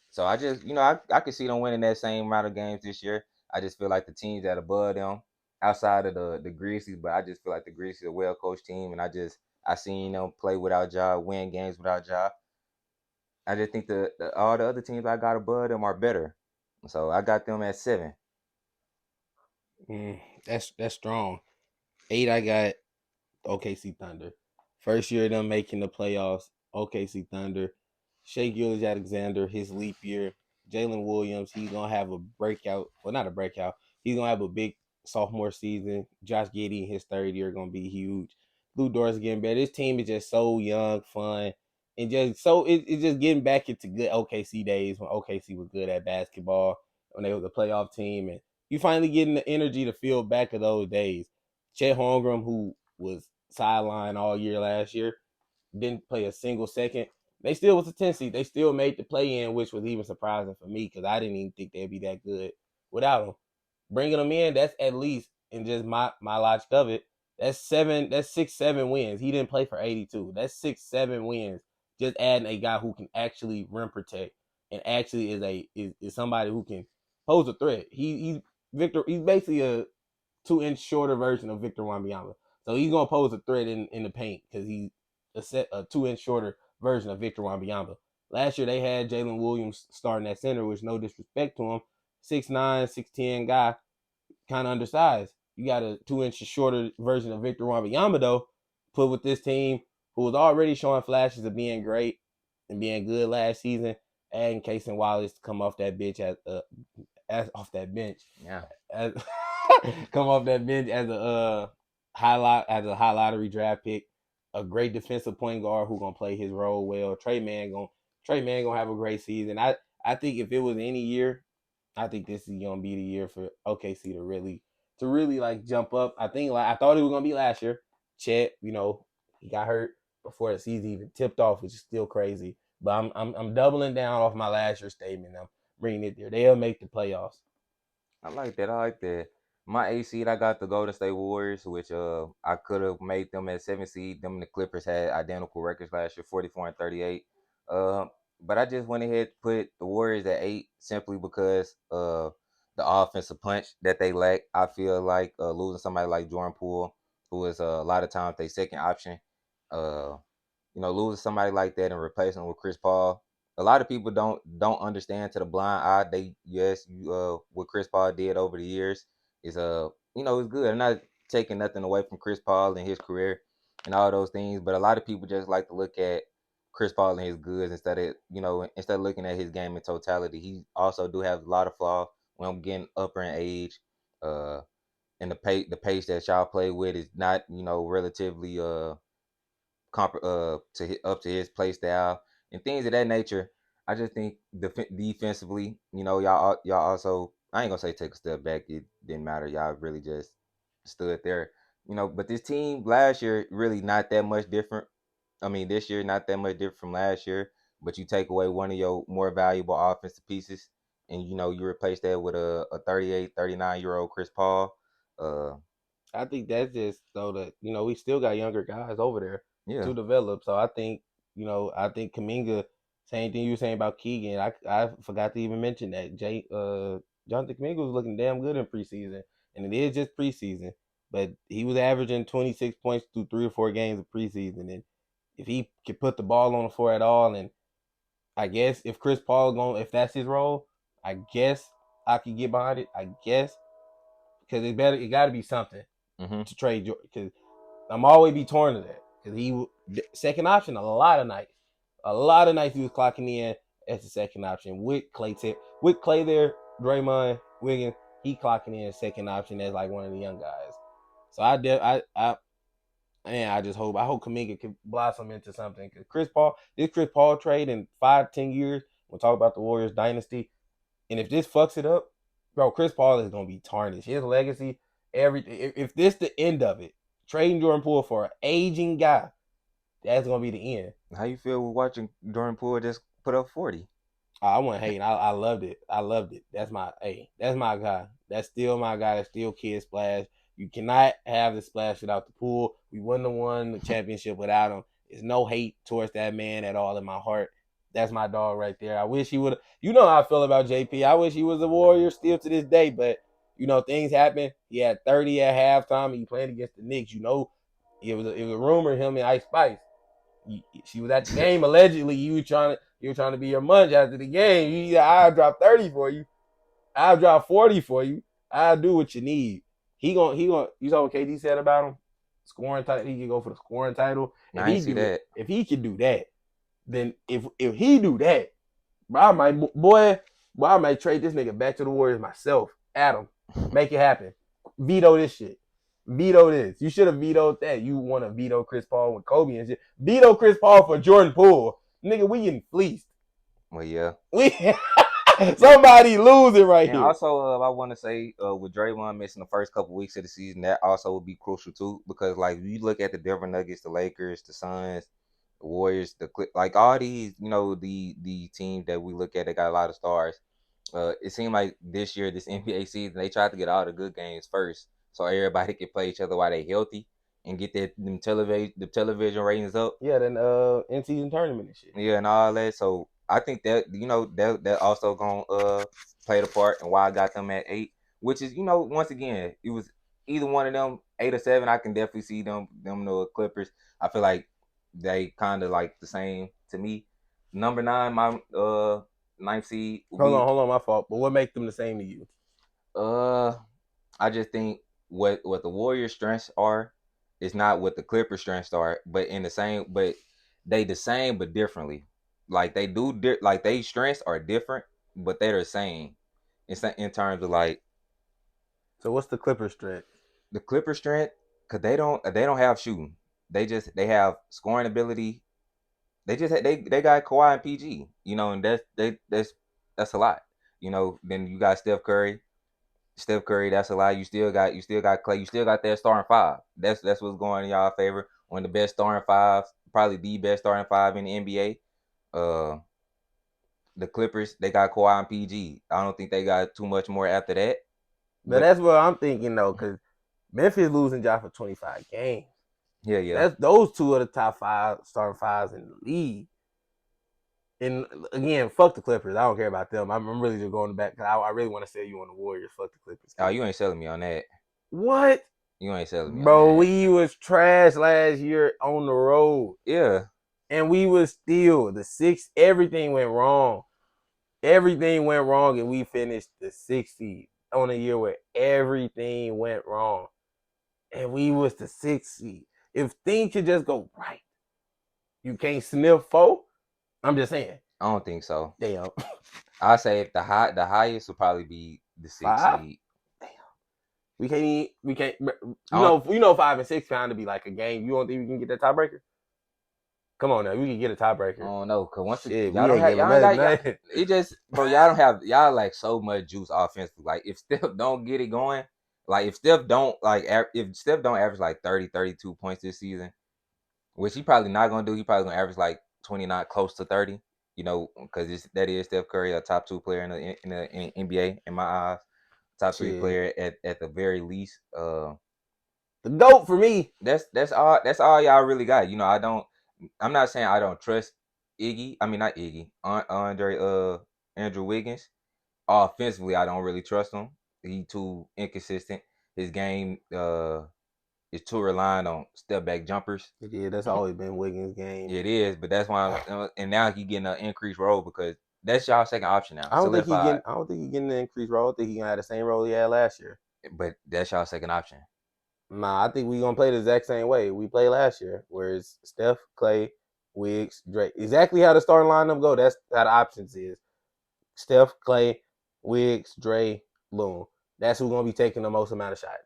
So I just I could see them winning that same amount of games this year. I just feel like the teams that are above them, outside of the Grizzlies, but I just feel like the Grizzlies are a well coached team, and I seen them play without Ja, win games without Ja. I just think all the other teams I got above them are better. So I got them at 7. Mm, that's strong. 8, I got OKC Thunder. First year of them making the playoffs. OKC Thunder. Shea Gilgeous Alexander, his leap year. Jalen Williams, he's gonna have a breakout. Well, not a breakout, He's gonna have a big sophomore season. Josh Giddey, his third year, gonna be huge. Lou Dort's getting better. This team is just so young, fun, and just so it's just getting back into good OKC days when OKC was good at basketball, when they was a playoff team, and you finally getting the energy to feel back of those days. Chet Holmgren, who was sidelined all year last year, didn't play a single second. They still was a 10 seed. They still made the play in, which was even surprising for me because I didn't even think they'd be that good without them. Bringing them in, that's at least, in just my logic of it, that's 6-7 wins. He didn't play for 82. That's 6-7 wins. Just adding a guy who can actually rim protect and actually is somebody who can pose a threat. He's basically a 2 inch shorter version of Victor Wembanyama. So he's gonna pose a threat in the paint because he's a 2 inch shorter version of Victor Wembanyama. Last year they had Jalen Williams starting at center, which no disrespect to him, 6'9", 6'10" guy, kind of undersized. You got a 2 inch shorter version of Victor Wembanyama though, put with this team who was already showing flashes of being great and being good last season, adding Casey Wallace to come off that bitch as off that bench Yeah. as come off that bench as a high lottery draft pick, a great defensive point guard who gonna play his role well. Trey Man gonna have a great season. I think if it was any year, I think this is gonna be the year for OKC to really like jump up. I think like I thought it was gonna be last year. Chet, he got hurt before the season even tipped off, which is still crazy. But I'm doubling down off my last year statement. I'm bringing it there. They'll make the playoffs. I like that. I like that. My 8 seed, I got the Golden State Warriors, which I could have made them at 7 seed. Them and the Clippers had identical records last year, 44-38. Uh, but I just went ahead and put the Warriors at 8 simply because the offensive punch that they lack. I feel like losing somebody like Jordan Poole, who is a lot of times their second option. Uh, losing somebody like that and replacing him with Chris Paul. A lot of people don't understand to the blind eye. They yes, what Chris Paul did over the years is it's good. I'm not taking nothing away from Chris Paul and his career and all those things, but a lot of people just like to look at Chris Paul and his goods instead of looking at his game in totality. He also do have a lot of flaws when I'm getting upper in age. Uh, and the pace that y'all play with is not relatively up to his play style and things of that nature. I just think defensively, y'all also, I ain't gonna say take a step back. It didn't matter. Y'all really just stood there. But this team last year really not that much different. I mean, this year not that much different from last year. But you take away one of your more valuable offensive pieces, and you replace that with a 38, 39-year-old Chris Paul. Uh, I think that's just so that we still got younger guys over there yeah, to develop. So I think Kaminga, same thing you were saying about Keegan. I forgot to even mention that Jonathan Kaminga was looking damn good in preseason, and it is just preseason, but he was averaging 26 points through 3 or 4 games of preseason, and if he could put the ball on the floor at all, and I guess if Chris Paul if that's his role, I guess I could get behind it. I guess because it got to be something hmm to trade Jordan because I'm always be torn to that because second option a lot of nights he was clocking in as the second option with Clay there, Draymond, Wiggins, he clocking in second option as like one of the young guys. So I just hope Kaminga can blossom into something because Chris Paul trade in 5-10 years. We'll talk about the Warriors dynasty, and if this fucks it up, bro, Chris Paul is gonna be tarnished. His legacy, everything. If this the end of it, trading Jordan Poole for an aging guy, that's gonna be the end. how you feel with watching Jordan Poole just put up 40? I wasn't hating. I loved it. I loved it. That's my guy. That's still my guy. That's still Kid Splash. You cannot have the Splash without the Pool. We wouldn't have won the championship without him. There's no hate towards that man at all in my heart. That's my dog right there. I wish he would. You know how I feel about JP. I wish he was a Warrior still to this day, but things happen. He had 30 at halftime. He played against the Knicks. It was a rumor him and Ice Spice. She was at the game allegedly. You were trying to be your munch after the game. I'll drop 30 for you. I'll drop 40 for you. I'll do what you need. He gonna. You saw what KD said about him? Scoring title. He can go for the scoring title. If I ain't he see do that, that. if he can do that, then if he do that, bro, I might trade this nigga back to the Warriors myself. Adam. Make it happen. Veto this shit. Veto this. You should have vetoed that. You want to veto Chris Paul with Kobe and shit. Veto Chris Paul for Jordan Poole. Nigga, we getting fleeced. Well, yeah. We somebody losing right And here. also, I want to say with Draymond missing the first couple weeks of the season, that also would be crucial too. Because like you look at the Denver Nuggets, the Lakers, the Suns, the Warriors, like all these, the teams that we look at that got a lot of stars. It seemed like this year, this NBA season, they tried to get all the good games first, so everybody could play each other while they healthy and get the television ratings up. Yeah, then in season tournament and shit. Yeah, and all that. So I think that that also gonna play the part and why I got them at 8, which is once again it was either one of them 8 or 7. I can definitely see them the Clippers. I feel like they kind of like the same to me. Number 9, my ninth seed will be Hold on, my fault. But what makes them the same to you? uh I just think what the Warriors' strengths are is not what the Clippers' strengths are, but they the same but differently. Like like they strengths are different, but they're the same. In terms of like So what's the Clippers strength? the Clippers' strength, cause they don't have shooting. They have scoring ability. They got Kawhi and PG, and that's a lot. Then you got Steph Curry, that's a lot. You still got Clay. You still got that starting five. That's what's going in y'all favor. One of the best starting fives, probably the best starting five in the NBA. Uh, the Clippers, they got Kawhi and PG. I don't think they got too much more after that. But But that's what I'm thinking though, because Memphis losing Josh for 25 games. yeah. That's those two are the top 5 starting fives in the league. And again, fuck the Clippers. I don't care about them. I'm really just going back because I really want to sell you on the Warriors. Fuck the Clippers. Oh, you ain't selling me on that. What? You ain't selling me on Bro, that. we was trash last year on the road. Yeah. And we was still the 6th. Everything went wrong. Everything went wrong, and we finished the 6th seed on a year where everything went wrong. And we was the 6th seed. If things could just go right, you can't sniff 4. I'm just saying. I don't think so. Damn. I say if the highest will probably be the 6th 5? seed. Damn. We can't. I don't, 5 and 6 kind to be like a game. You don't think we can get that tiebreaker? Come on now, we can get a I tiebreaker. don't know, cause Shit, y'all we don't ain't have giving y'all ain't us got y'all, nothing. it just bro y'all don't have y'all like so much juice offensively. Like if Steph don't get it going, like if Steph don't average like 30, 32 points this season, which he probably not gonna do, he probably gonna average like 29, close to 30. Because that is Steph Curry, a top 2 player in the NBA in my eyes, top 3 Shit, player at the very least. the GOAT for me. That's all y'all really got. I'm not saying I don't trust Iggy. I mean not Iggy. Andrew Wiggins. Offensively, I don't really trust him. He too inconsistent. His game is too reliant on step back jumpers. Yeah, that's always been Wiggins' game. It is, but that's why. And now he getting an increased role because that's y'all second option now, I don't think he solidified. getting. I don't think he getting an increased role. I think he gonna have the same role he had last year. But that's y'all second option. Nah, I think we gonna play the exact same way we played last year, where it's Steph, Clay, Wiggs, Drake. Exactly how the starting lineup go. That's how the options is. Steph, Clay, Wiggs, Dre, Loon. That's who's gonna be taking the most amount of shots.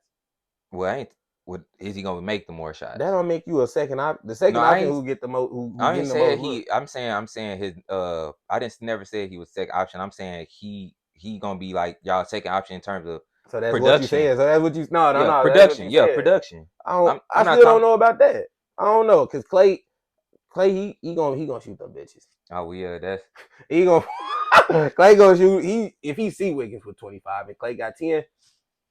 Well, ain't what is he gonna make the more shots? That don't make you a second option. The No, second I option ain't. who get the most, who I ain't getting the saying most look. he. I'm saying his. I didn't never say he was second option. I'm saying he gonna be like y'all second option in terms of So that's what you production. said. So that's what you. No, no, Yeah, no. That's what production. you Yeah, said. production. I don't. I'm I not still don't talking. know about that. I don't know because Clay, he gonna shoot them bitches. Oh yeah, that's He gonna Clay gonna shoot. If he see Wiggins with 25 and Clay got 10,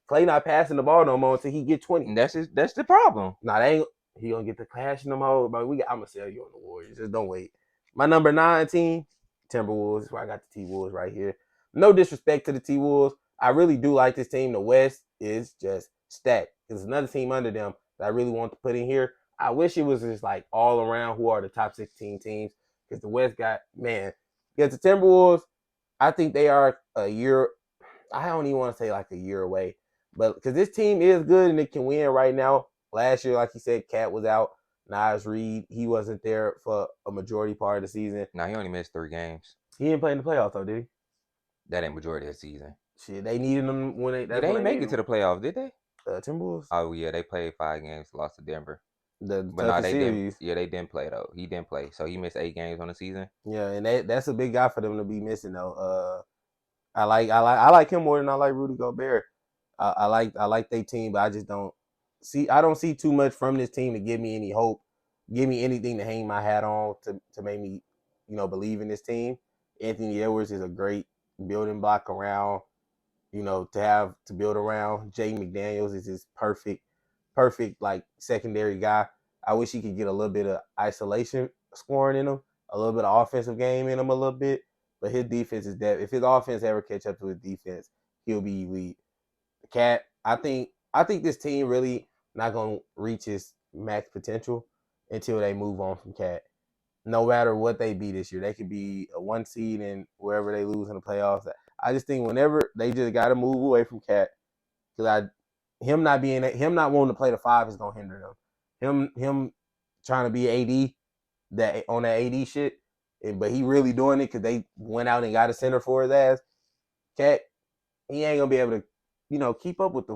Clay not passing the ball no more until he get 20. that's the problem. Nah, they ain't. He gonna get the clash in them hoes, but I'm gonna sell you on the Warriors. Just don't wait. My number 9 team, Timberwolves. That's why I got the T Wolves right here. No disrespect to the T Wolves. I really do like this team. The West is just stacked. There's another team under them that I really want to put in here. I wish it was just like all around who are the top 16 teams because the West got man. Yeah, the Timberwolves. I think they are a year. I don't even want to say like a year away, but because this team is good and it can win right now. Last year, like you said, Cat was out. Nas Reed, he wasn't there for a majority part of the season. Now he only missed 3 games. He didn't play in the playoffs though, did he? That ain't majority of the season. Shit, they needed them when Yeah, that's they when ain't they make needed it to them. the playoffs, did they? Timberwolves, Oh yeah, they played 5 games, lost to Denver. the But no, toughest they didn't. series. Yeah, they didn't play though. He didn't play, so he missed 8 games on the season. Yeah, and that's a big guy for them to be missing though. I like him more than I like Rudy Gobert. I like their team, but I just don't see too much from this team to give me any hope, give me anything to hang my hat on to make me, believe in this team. Anthony Edwards is a great building block around, to build around. Jaden McDaniels is his perfect like secondary guy. I wish he could get a little bit of isolation scoring in him, a little bit of offensive game in him a little bit. But his defense is that if his offense ever catch up to his defense, he'll be elite. Cat, I think this team really not gonna reach his max potential until they move on from Cat. No matter what they be this year, they could be a 1 seed and wherever they lose in the playoffs. I just think whenever they just got to move away from Cat because him not wanting to play the 5 is gonna hinder them. Him trying to be AD that on that AD shit, but he really doing it because they went out and got a center for his ass. Cat, he ain't gonna be able to, keep up with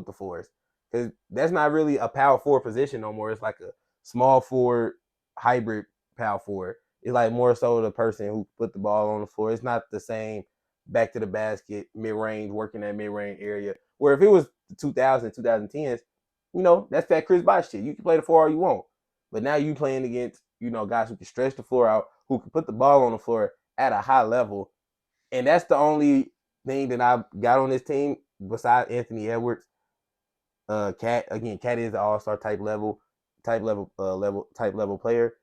the fours because that's not really a power forward position no more. It's like a small forward hybrid power forward. It's like more so the person who put the ball on the floor. It's not the same back to the basket, mid range, working that mid range area. Where if it was the 2000s, 2010s, that's that Chris Bosh shit. You can play the four all you want, but now you playing against guys who can stretch the floor out, who can put the ball on the floor at a high level, and that's the only thing that I got on this team besides Anthony Edwards. Cat is an all-star type level player.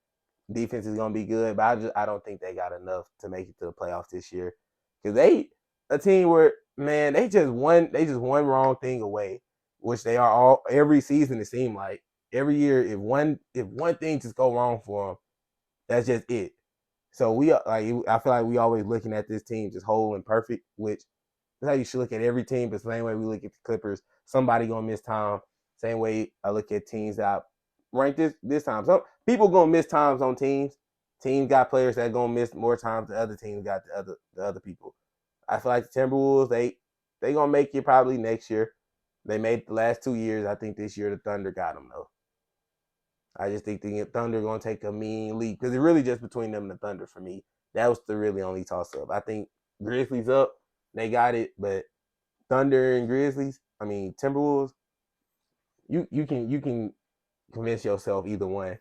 Defense is gonna be good, but I don't think they got enough to make it to the playoffs this year because they a team where man they just one wrong thing away, which they are all every season. It seemed like every year if one thing just go wrong for them, that's just it. So I feel like we always looking at this team just whole and perfect, which that's how you should look at every team. But the same way we look at the Clippers, somebody gonna miss time. Same way I look at teams that I rank this time. Some people gonna miss times on teams. Teams got players that gonna miss more times than other teams got the other people. I feel like the Timberwolves they gonna make it probably next year. They made it the last 2 years. I think this year the Thunder got them though. I just think the Thunder gonna take a mean leap because it's really just between them and the Thunder for me. That was the really only toss up. I think Grizzlies up, they got it, but Thunder and Grizzlies, I mean Timberwolves, you can convince yourself either one, I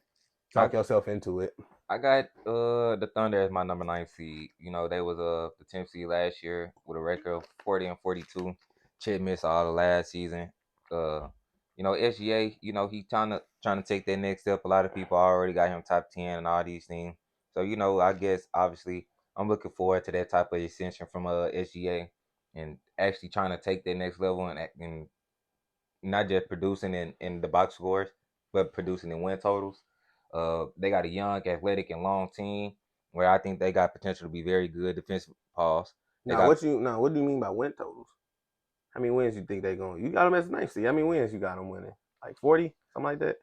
talk yourself into it. I got the Thunder as my number 9 seed. They was the 10th seed last year with a record of 40-42. Chet missed all the last season. Uh, SGA, he trying to take that next step. A lot of people already got him top 10 and all these things. So I guess obviously I'm looking forward to that type of ascension from SGA and actually trying to take that next level and not just producing in the box scores, but producing in win totals. They got a young, athletic, and long team where I think they got potential to be very good defensive pause. They Now got what do you mean by win totals? How many wins you think they going? You got them as nice. How many wins you got them winning? Like 40, something like that.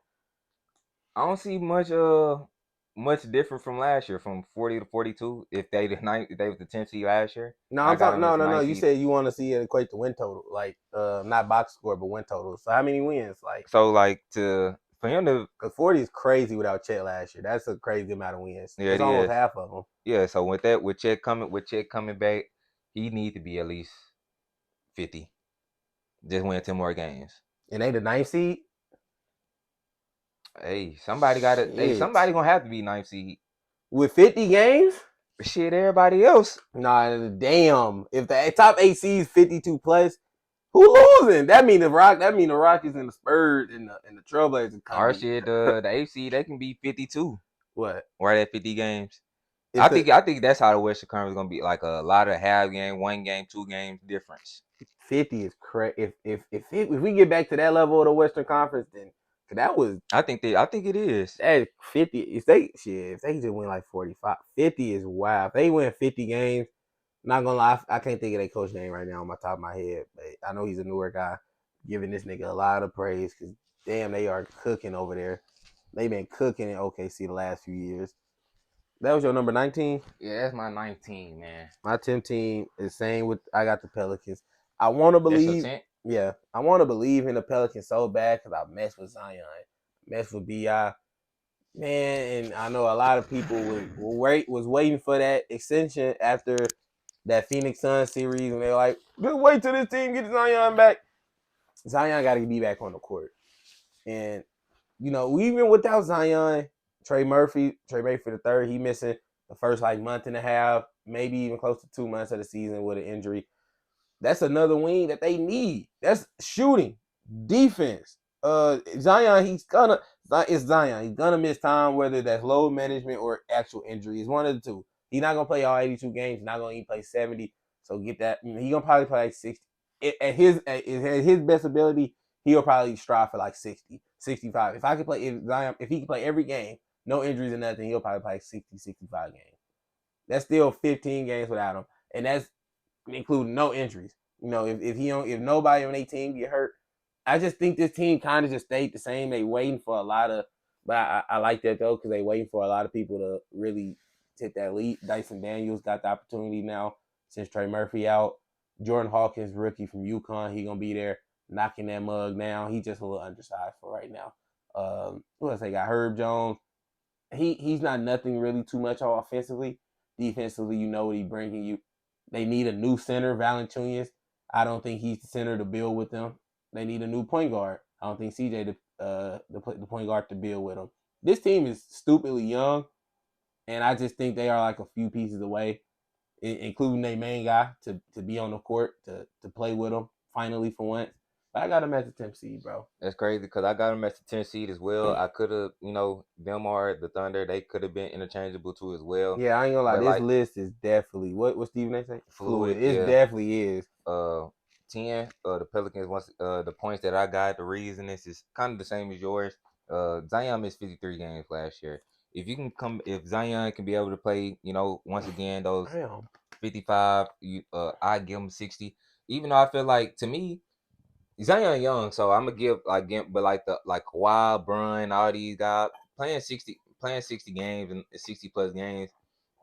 I don't see much different from last year, from 40 to 42. If they was the 10th seed last year, No, I I'm got talking. them No, as no, no. ninth You seed. said you want to see it equate to win total, like not box score, but win total. So how many wins? Like, So like for him to because 40 is crazy without Chet last year. That's a crazy amount of wins. yeah That's it almost is half of them. yeah. So with Chet coming back, he need to be at least 50. Just win 10 more games. And they the ninth seed. Hey, somebody got to. Hey, Shit, somebody gonna have to be ninth seed. with 50 games. Shit, everybody else. Nah, damn. If the top eight seeds 52 plus, who losing? That mean the Rock. That mean the Rockets and the Spurs and the Trailblazers Our coming. shit, the AC, they can be 52 What right at 50 games. if I the think I think that's how the Western Conference is gonna be, like a lot of half game, 1 game, 2 games difference. 50 is crazy? If we get back to that level of the Western Conference, then that was I think it is. that 50. If they just win like 45, 50 is wow. If they win 50 games, not gonna lie, I can't think of their coach name right now on my top of my head, but I know he's a newer guy. Giving this nigga a lot of praise because damn, they are cooking over there. They've been cooking in OKC the last few years. That was your number 19. Yeah, that's my 19, man. My 10 team is same with I got the Pelicans. I want to That's your believe, 10th? yeah, I want to believe in the Pelicans so bad because I messed with Zion, messed with Bi, man, and I know a lot of people was waiting for that extension after that Phoenix Suns series, and they're like, just wait till this team gets Zion back. Zion got to be back on the court, and even without Zion, Trey Murphy the third, he missing the first like month and a half, maybe even close to 2 months of the season with an injury. That's another wing that they need. That's shooting, defense. Zion, it's Zion. He's gonna miss time, whether that's load management or actual injury. It's one of the two. He's not gonna play all 82 games. He's not gonna even play 70. So get that. He gonna probably play like 60. At his best ability, he'll probably strive for like 60, 65. If he can play every game, no injuries or nothing, he'll probably play 60, 65 games. That's still 15 games without him, and that's including no injuries. If nobody on their team get hurt, I just think this team kind of just stayed the same. They waiting for a lot of, but I like that though because they waiting for a lot of people to really take that lead. Dyson Daniels got the opportunity now since Trey Murphy out. Jordan Hawkins, rookie from UConn, he gonna be there knocking that mug down. He just a little undersized for right now. Who else they got? Herb Jones. He's not nothing really too much offensively. Defensively, you know what he bringing you. They need a new center, Valanciunas. I don't think he's the center to build with them. They need a new point guard. I don't think CJ the point guard to build with them. This team is stupidly young, and I just think they are like a few pieces away, including their main guy to be on the court to play with them finally for once. But I got him as a 10th seed, bro. That's crazy because I got them as the 10 seed as well. I could have, them or the Thunder, they could have been interchangeable too as well. Yeah, I ain't gonna lie. But This like list is definitely what Stephen A. say? fluid, Fluid. It yeah. definitely is. Uh, 10, the Pelicans, once the points that I got, the reason is kind of the same as yours. Zion missed 53 games last year. If Zion can be able to play, once again, those Damn. 55, I give him 60. Even though I feel like, to me, Zion young, so I'm gonna but like Kawhi, Brun, all these guys playing 60 games and 60 plus games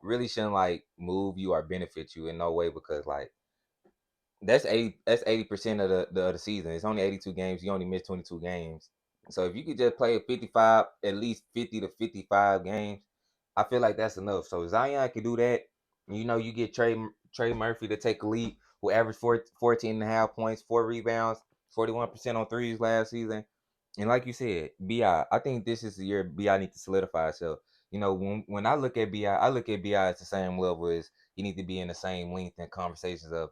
really shouldn't like move you or benefit you in no way because like that's 80% of the season. It's only 82 games. You only miss 22 games. So if you could just play 55, at least 50 to 55 games, I feel like that's enough. So Zion can do that. You get Trey Murphy to take a lead, who averaged 14 and a half points, 4 rebounds, 41% on threes last season. And like you said, I think this is the year Bi needs to solidify itself. When I look at Bi, I look at Bi as the same level as he need to be in the same length and conversations of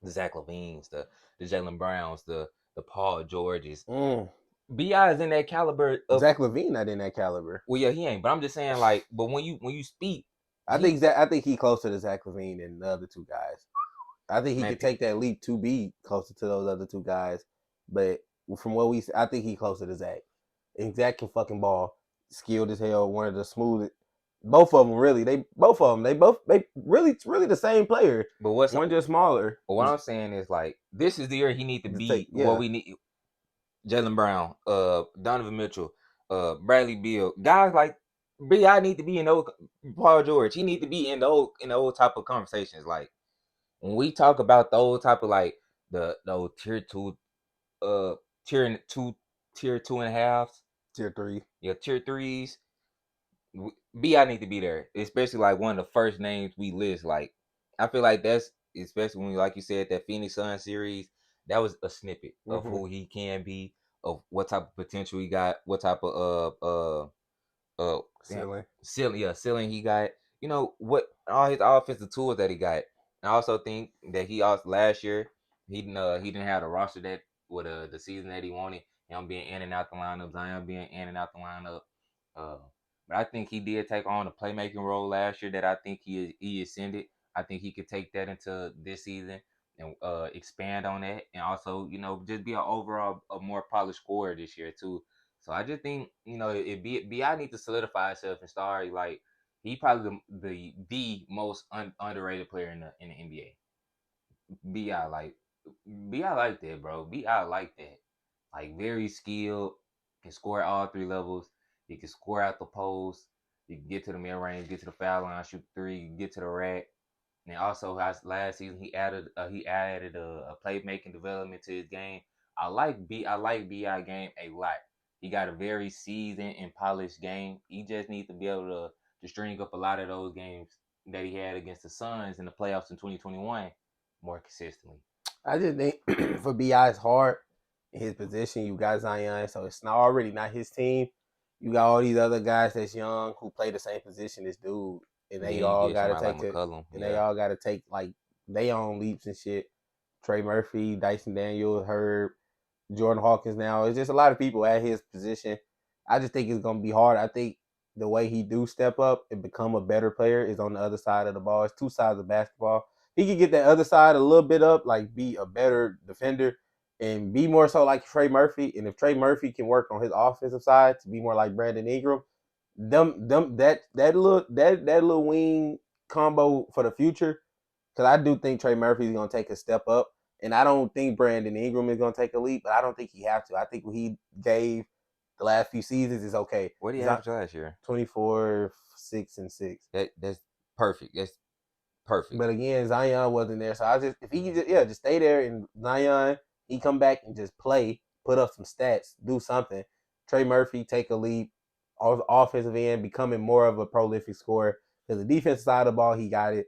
the Zach Levines, the Jalen Browns, the Paul Georges. Mm. Bi is in that caliber of. Zach LaVine not in that caliber. Well, yeah, he ain't. But I'm just saying, like, but when you speak, he I think he closer to Zach LaVine than the other two guys. I think he man, could take that leap to be closer to those other two guys. But from what I think he closer to Zach. And Zach can fucking ball, skilled as hell, one of the smoothest. Both of them really. They really the same player. but what's One just smaller. what I'm saying is like this is the year he need to Just take be what yeah. we need. Jalen Brown, Donovan Mitchell, Bradley Beal, guys like Bi need to be in those. Paul George, he need to be in those type of conversations. Like when we talk about those type of like those uh tier two tier two and a halves, Tier 3. yeah, tier threes. Bi need to be there, especially like one of the first names we list. Like I feel like that's especially when, like you said, that Phoenix Sun series. That was a snippet of Mm-hmm. who he can be, of what type of potential he got, what type of damn, Ceiling. ceiling he got. What all his offensive tools that he got. I also think that he also last year he didn't have the roster that with the season that he wanted. Him being in and out the lineup, Zion being in and out the lineup. Uh, but I think he did take on a playmaking role last year that I think he ascended. I think he could take that into this season and expand on that, and also just be an overall a more polished scorer this year too. So I just think Bi need to solidify himself and start like he probably the most underrated player in the NBA. Bi Bi like that, bro. Bi like that. Like very skilled, can score at all three levels. He can score out the post. He can get to the mid range, get to the foul line, shoot three, get to the rack. And also, last season he added a playmaking development to his game. I like Bi game a lot. He got a very seasoned and polished game. He just needs to be able to string up a lot of those games that he had against the Suns in the playoffs in 2021 more consistently. I just think for Bi, it's hard in his position. You got Zion, so it's not already not his team. You got all these other guys that's young who play the same position as dude, and Then they you all get got to somebody like take McCollum. and they Yeah. all got to take like they own leaps and shit. Trey Murphy, Dyson Daniels, Herb, Jordan Hawkins. Now it's just a lot of people at his position. I just think it's gonna be hard. I think the way he do step up and become a better player is on the other side of the ball. It's two sides of basketball. He could get that other side a little bit up, like be a better defender and be more so like Trey Murphy. And if Trey Murphy can work on his offensive side to be more like Brandon Ingram, that little wing combo for the future. Because I do think Trey Murphy is gonna take a step up, and I don't think Brandon Ingram is gonna take a leap, but I don't think he have to. I think what he gave the last few seasons is okay. What did he He's not average last year? 24, 6, and 6. That's perfect. That's perfect. But again, Zion wasn't there, so I just if he could just stay there and Zion he come back and just play, put up some stats, do something. Trey Murphy take a leap, offensive end, becoming more of a prolific scorer. Because the defensive side of the ball, he got it.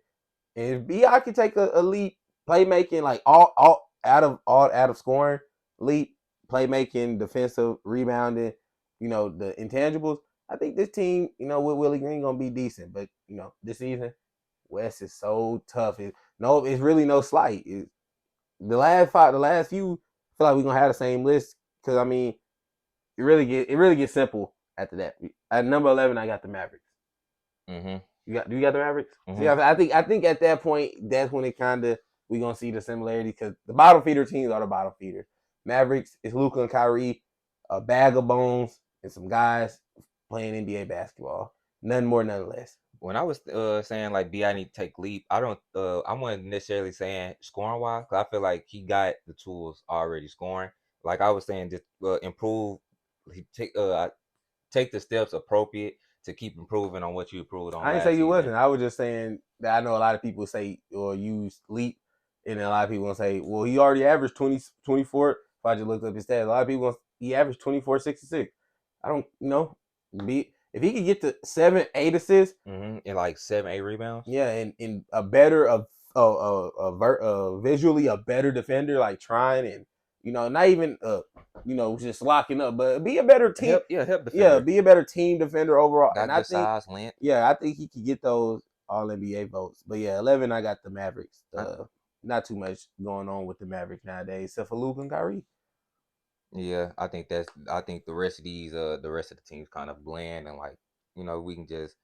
And if Bi can take a leap, playmaking like all out of scoring, leap, playmaking, defensive, rebounding, the intangibles. I think this team, with Willie Green gonna be decent. But this season, West is so tough. It's really no slight. The last few, I feel like we're gonna have the same list because I mean, it really gets simple after that. At number 11, I got the Mavericks. Mm-hmm. Do you got the Mavericks? Mm-hmm. See, I think at that point that's when it kind of we gonna see the similarity because the bottom feeder teams are the bottom feeders. Mavericks is Luka and Kyrie, a bag of bones, and some guys playing NBA basketball. None more, none less. When I was saying like Bi need to take leap, I wasn't necessarily saying scoring wise, because I feel like he got the tools already scoring. Like I was saying, just improve. He take the steps appropriate to keep improving on what you improved on I didn't say last you season. wasn't. I was just saying that I know a lot of people say or use leap, and then a lot of people gonna say, well, he already averaged 20, 24. If I just looked up his stats, a lot of people he averaged 24, 66. I don't, if he could get to 7, 8 assists, And like 7, 8 rebounds. yeah, and a better visually a better defender, like trying and not even just locking up, but be a better team. Help Yeah, defender. be a better team defender overall. And Got I good think, size, length. yeah, I think he could get those All NBA votes. But yeah, 11, I got the Mavericks. Not too much going on with the Mavericks nowadays, except for Luka and Kyrie. Yeah, I think the rest of the rest of the teams kind of bland and like we can just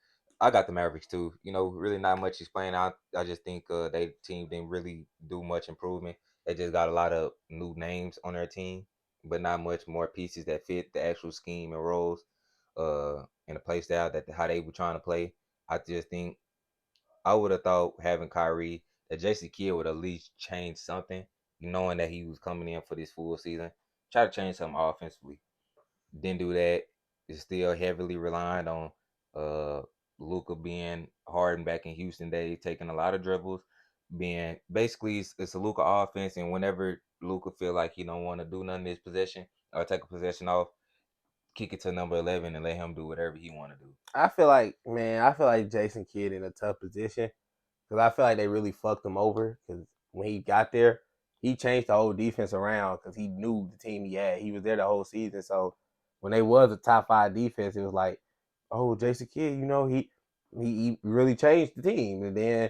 I got the Mavericks too. Really not much explain. I just think they team didn't really do much improvement. They just got a lot of new names on their team, but not much more pieces that fit the actual scheme and roles and the play style that how they were trying to play. I just think I would have thought having Kyrie that Jason Kidd would at least change something, knowing that he was coming in for this full season. Try to change something offensively. Didn't do that. It's still heavily reliant on uh Luca being Harden back in Houston days, taking a lot of dribbles, being basically it's a Luca offense, and whenever Luca feel like he don't want to do none of this possession or take a possession off, kick it to number 11 and let him do whatever he want to do. I feel like Jason Kidd in a tough position because I feel like they really fucked him over because when he got there, he changed the whole defense around because he knew the team he had. He was there the whole season. So when they was a top 5 defense, it was like, oh, Jason Kidd, he really changed the team. And then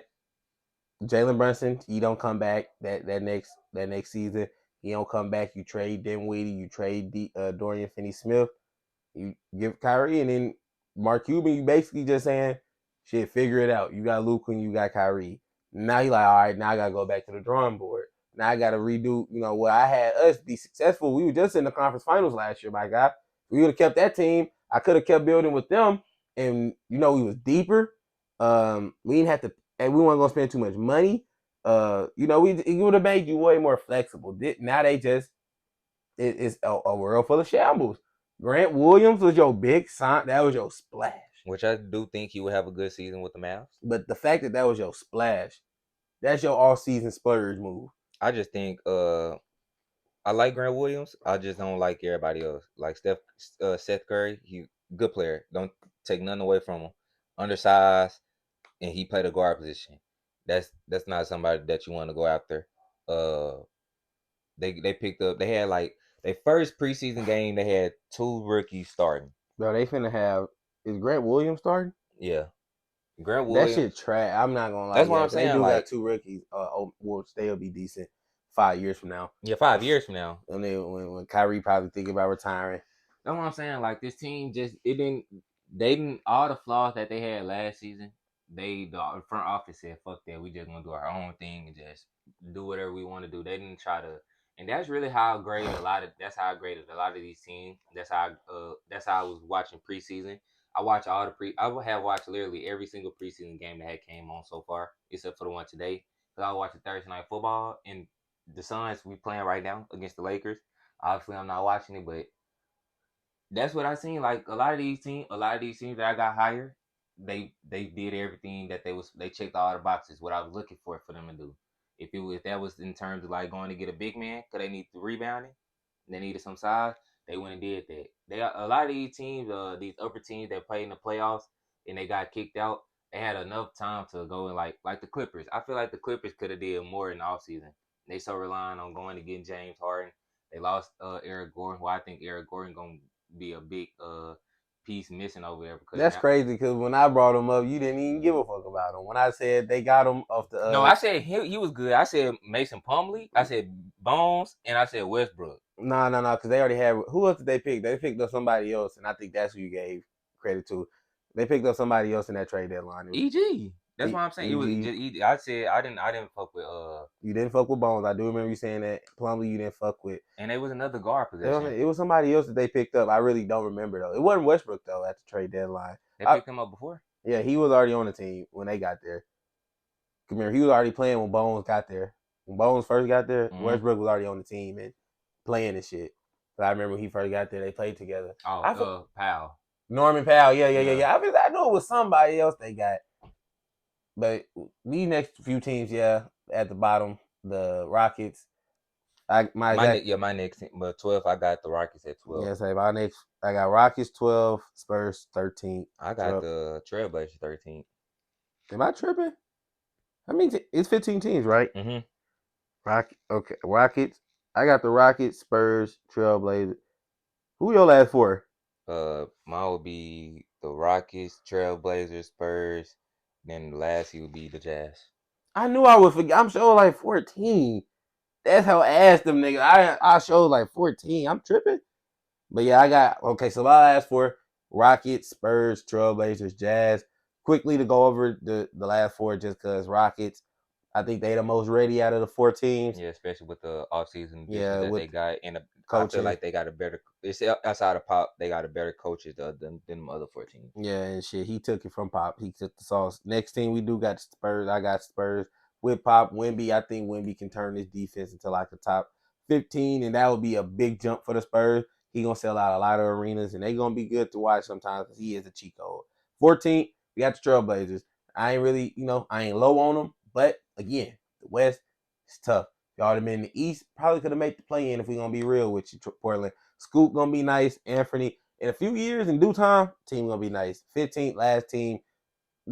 Jalen Brunson, he don't come back that next season. He don't come back. You trade Dinwiddie, you trade Dorian Finney-Smith. You give Kyrie and then Mark Cuban, you basically just saying, shit, figure it out. You got Luka and you got Kyrie. Now you like, all right, now I gotta go back to the drawing board. Now I gotta redo, what I had us be successful. We were just in the conference finals last year, my guy. We would have kept that team. I could have kept building with them, and we was deeper. We didn't have to, and we weren't gonna spend too much money. It would have made you way more flexible. Now they just it's a world full of shambles. Grant Williams was your big sign. That was your splash. which I do think he would have a good season with the Mavs. But the fact that that was your splash, that's your all season splurge move. I just think I like Grant Williams. I just don't like everybody else. Like Seth Curry, he good player. Don't take nothing away from him. Undersized, and he played a guard position. That's not somebody that you want to go after. Uh, they picked up. They had like their first preseason game. They had two rookies starting. Bro, they finna have is Grant Williams starting? Yeah, Grant That Williams. shit trash. I'm not gonna lie, That's what yeah, I'm 'cause they saying. do got Like, two rookies. Which they'll be decent 5 years from now. yeah, 5 years from now. And then when Kyrie probably thinking about retiring. That's what I'm saying. Like this team just it didn't they didn't all the flaws that they had last season. The front office said fuck that. We just gonna do our own thing and just do whatever we want to do. They didn't try to, and that's really how great a lot of that's how I graded a lot of these teams. That's how I was watching preseason. I have watched literally every single preseason game that had came on so far, except for the one today. Cause I was watching Thursday night football and the Suns we playing right now against the Lakers. Obviously, I'm not watching it, but that's what I seen. Like a lot of these teams that I got hired, they did everything that they checked all the boxes what I was looking for them to do. If that was in terms of like going to get a big man, cause they need the rebounding, they needed some size, they went and did that. A lot of these teams, these upper teams that played in the playoffs and they got kicked out, they had enough time to go and like the Clippers. I feel like the Clippers could have did more in the offseason. They so relying on going to get James Harden. They lost Eric Gordon, who I think Eric Gordon gonna be a big piece missing over there because That's now. crazy because when I brought him up, you didn't even give a fuck about him. When I said they got him off the No, I said he was good. I said Mason Plumlee. I said Bones, and I said Westbrook. no, because they already had who else did they pick? They picked up somebody else, and I think that's who you gave credit to. They picked up somebody else in that trade deadline. It was EG. That's what I'm saying. It was EG. just EG. I said I didn't fuck with You didn't fuck with Bones. I do remember you saying that. Plumlee, you didn't fuck with. and it was another guard position. It was somebody else that they picked up. I really don't remember though. It wasn't Westbrook though at the trade deadline. They picked him up before. Yeah, he was already on the team when they got there. Remember, he was already playing when Bones got there. When Bones first got there, Westbrook was already on the team and playing and shit. But I remember when he first got there, they played together. Powell. Norman Powell, yeah. I know it was somebody else they got. But these next few teams, yeah, at the bottom, the Rockets. My next team, but 12. I got the Rockets at 12. Yeah, say my next. I got Rockets 12, Spurs 13. I got the Trailblazers 13. Am I tripping? I mean, it's 15 teams, right? Mm-hmm. Rockets. I got the Rockets, Spurs, Trailblazers. Who your last four? Mine would be the Rockets, Trailblazers, Spurs. Then the last he would be the Jazz. I knew I would forget. I'm sure like 14. That's how ass them niggas. I showed like 14. I'm tripping. But yeah, I got so my last four: Rockets, Spurs, Trailblazers, Jazz. Quickly to go over the last four, just because Rockets, I think they the most ready out of the four teams. Yeah, especially with the offseason Yeah, that they got, and I coaches. feel like they got a better. It's outside of Pop, they got a better coaches than the other 14. Yeah, and shit, he took it from Pop. He took the sauce. Next team we do got Spurs. I got Spurs with Pop. Wemby, I think Wemby can turn this defense into like a top 15, and that would be a big jump for the Spurs. He gonna sell out a lot of arenas, and they gonna be good to watch sometimes because he is a cheat code. 14, we got the Trailblazers. I ain't really, I ain't low on them, but again, the West is tough. Y'all them in the East probably could have made the play in if we gonna be real with you, Portland. Scoop gonna be nice. Anthony, in a few years, in due time, team gonna be nice. 15th, last team.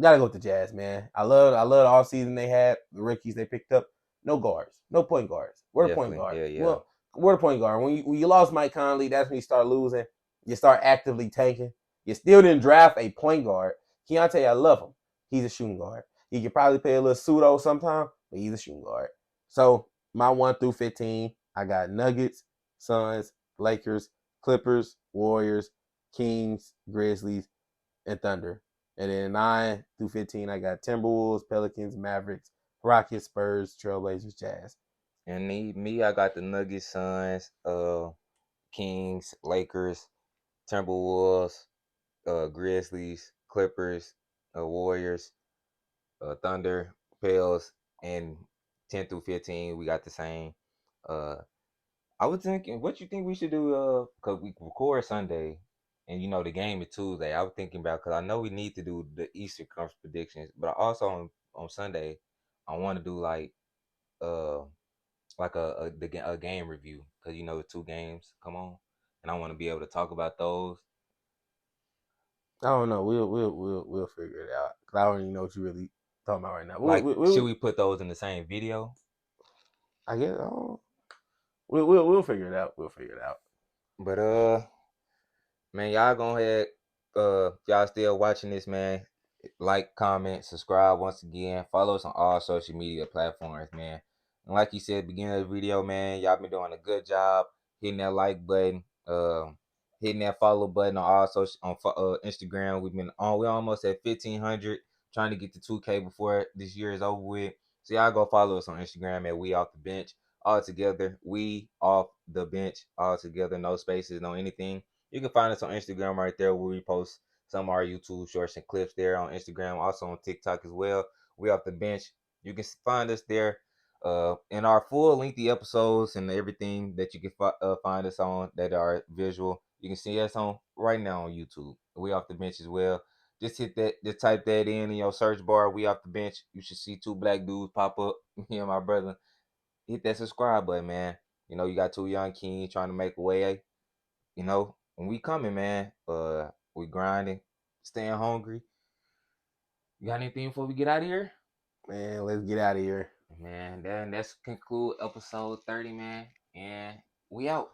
Gotta go with the Jazz, man. I love the all season they had, the rookies they picked up. No guards, no point guards. Where the point guard? Yeah. Well, where the point guard? When you lost Mike Conley, that's when you start losing. You start actively tanking. You still didn't draft a point guard. Keontae, I love him. He's a shooting guard. He could probably play a little pseudo sometime, but he's a shooting guard. So my 1 through 15, I got Nuggets, Suns, Lakers, Clippers, Warriors, Kings, Grizzlies, and Thunder. And then 9 through 15, I got Timberwolves, Pelicans, Mavericks, Rockets, Spurs, Trailblazers, Jazz. And me, I got the Nuggets, Suns, Kings, Lakers, Timberwolves, Grizzlies, Clippers, Warriors, Thunder, Pels, and 10 through 15, we got the same. I was thinking, what you think we should do? Cause we record Sunday. And you know the game is Tuesday. I was thinking about because I know we need to do the Easter Conference predictions, but I also on Sunday I want to do uh like a game review because you know the two games come on, and I want to be able to talk about those. I don't know. We'll figure it out. Cause I don't even know what you really talking about right now. Like, should we put those in the same video? I guess we'll figure it out. We'll figure it out. But man, y'all go ahead. Y'all still watching this, man? Like, comment, subscribe once again. Follow us on all social media platforms, man. And like you said, beginning of the video, man, y'all been doing a good job hitting that like button, hitting that follow button on all social Instagram. We almost at 1,500, trying to get to 2K before this year is over with. So y'all go follow us on Instagram at We Off the Bench. All together, We Off the Bench. All together, no spaces, no anything. You can find us on Instagram right there where we post some of our YouTube shorts and clips there on Instagram, also on TikTok as well. We Off the Bench. You can find us there. In our full lengthy episodes and everything that you can find us on that are visual, you can see us on right now on YouTube. We Off the Bench as well. Just hit that, just type that in your search bar. We Off the Bench. You should see two black dudes pop up. Me and my brother. Hit that subscribe button, man. You know you got two young kings trying to make a way. You know, when we coming, man, we grinding, staying hungry. You got anything before we get out of here? Man, let's get out of here. Man, then let's conclude episode 30, man. And we out.